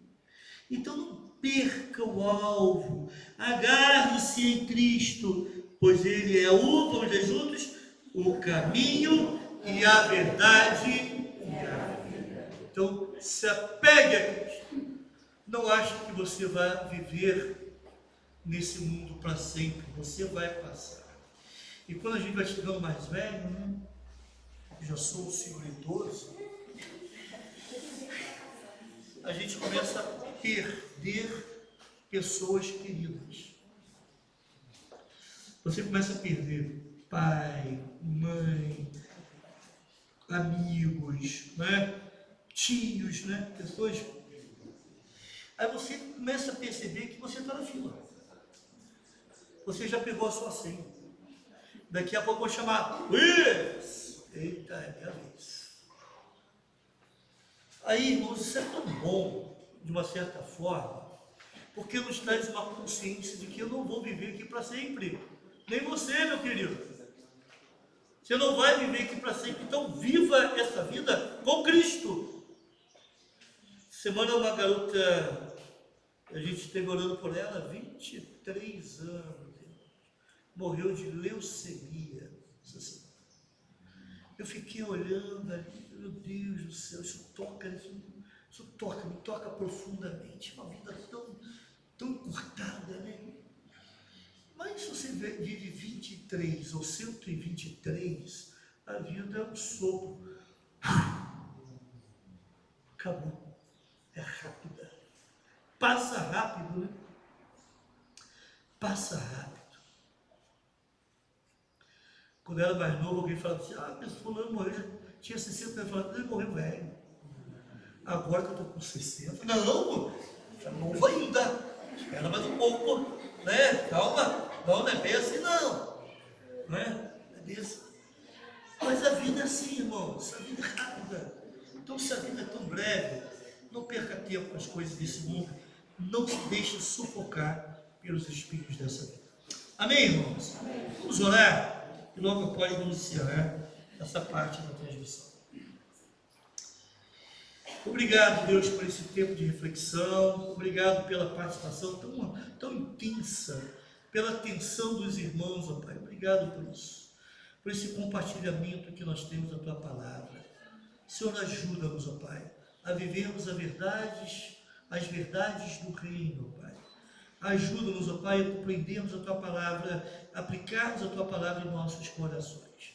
Então não perca o alvo, agarre-se em Cristo, pois ele é vamos dizer juntos, o caminho e a verdade e a vida. Então se apegue a Cristo. Não ache que você vai viver nesse mundo para sempre, você vai passar. E quando a gente vai chegando mais velho, né? Eu já sou um senhor idoso, a gente começa a perder pessoas queridas. Você começa a perder pai, mãe, amigos, né? Tios, né? Pessoas. Aí você começa a perceber que você está na fila. Você já pegou a sua senha. Daqui a pouco eu vou chamar. Eita, é minha vez. Aí, irmãos, isso é tão bom, de uma certa forma, porque nos traz uma consciência de que eu não vou viver aqui para sempre. Nem você, meu querido. Você não vai viver aqui para sempre. Então, viva essa vida com Cristo. Semana uma garota, a gente esteve orando por ela, 23 anos. Morreu de leucemia essa semana. Eu fiquei olhando ali, meu Deus do céu, isso me toca profundamente. Uma vida tão cortada, né? Mas se você vive 23 ou 123, a vida é um sopro. Acabou. É rápida. Passa rápido, né? Passa rápido. Quando eu era mais novo, alguém falava assim, mas fulano morreu, já tinha 60 anos, falava, ele morreu velho. Agora que eu estou com 60, não, já novo ainda, espera mais um pouco, né? Calma, não é bem assim não, né? É bem assim. Mas a vida é assim, irmãos, a vida é rápida. Então se a vida é tão breve, não perca tempo com as coisas desse mundo, não se deixe sufocar pelos espinhos dessa vida. Amém, irmãos? Vamos orar? E logo após vamos encerrar essa parte da transmissão. Obrigado, Deus, por esse tempo de reflexão. Obrigado pela participação tão intensa, pela atenção dos irmãos, ó Pai. Obrigado por isso, por esse compartilhamento que nós temos da Tua Palavra. Senhor, ajuda-nos, ó Pai, a vivermos as verdades do reino, ó Pai. Ajuda-nos, ó Pai, a compreendermos a Tua Palavra, aplicarmos a Tua Palavra em nossos corações.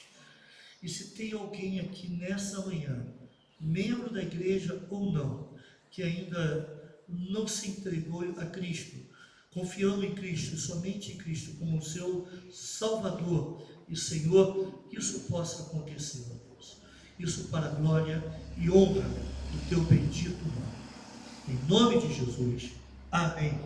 E se tem alguém aqui nessa manhã, membro da igreja ou não, que ainda não se entregou a Cristo, confiando em Cristo, somente em Cristo, como seu Salvador e Senhor, que isso possa acontecer, ó Deus. Isso para a glória e honra do Teu bendito nome. Em nome de Jesus. Amém.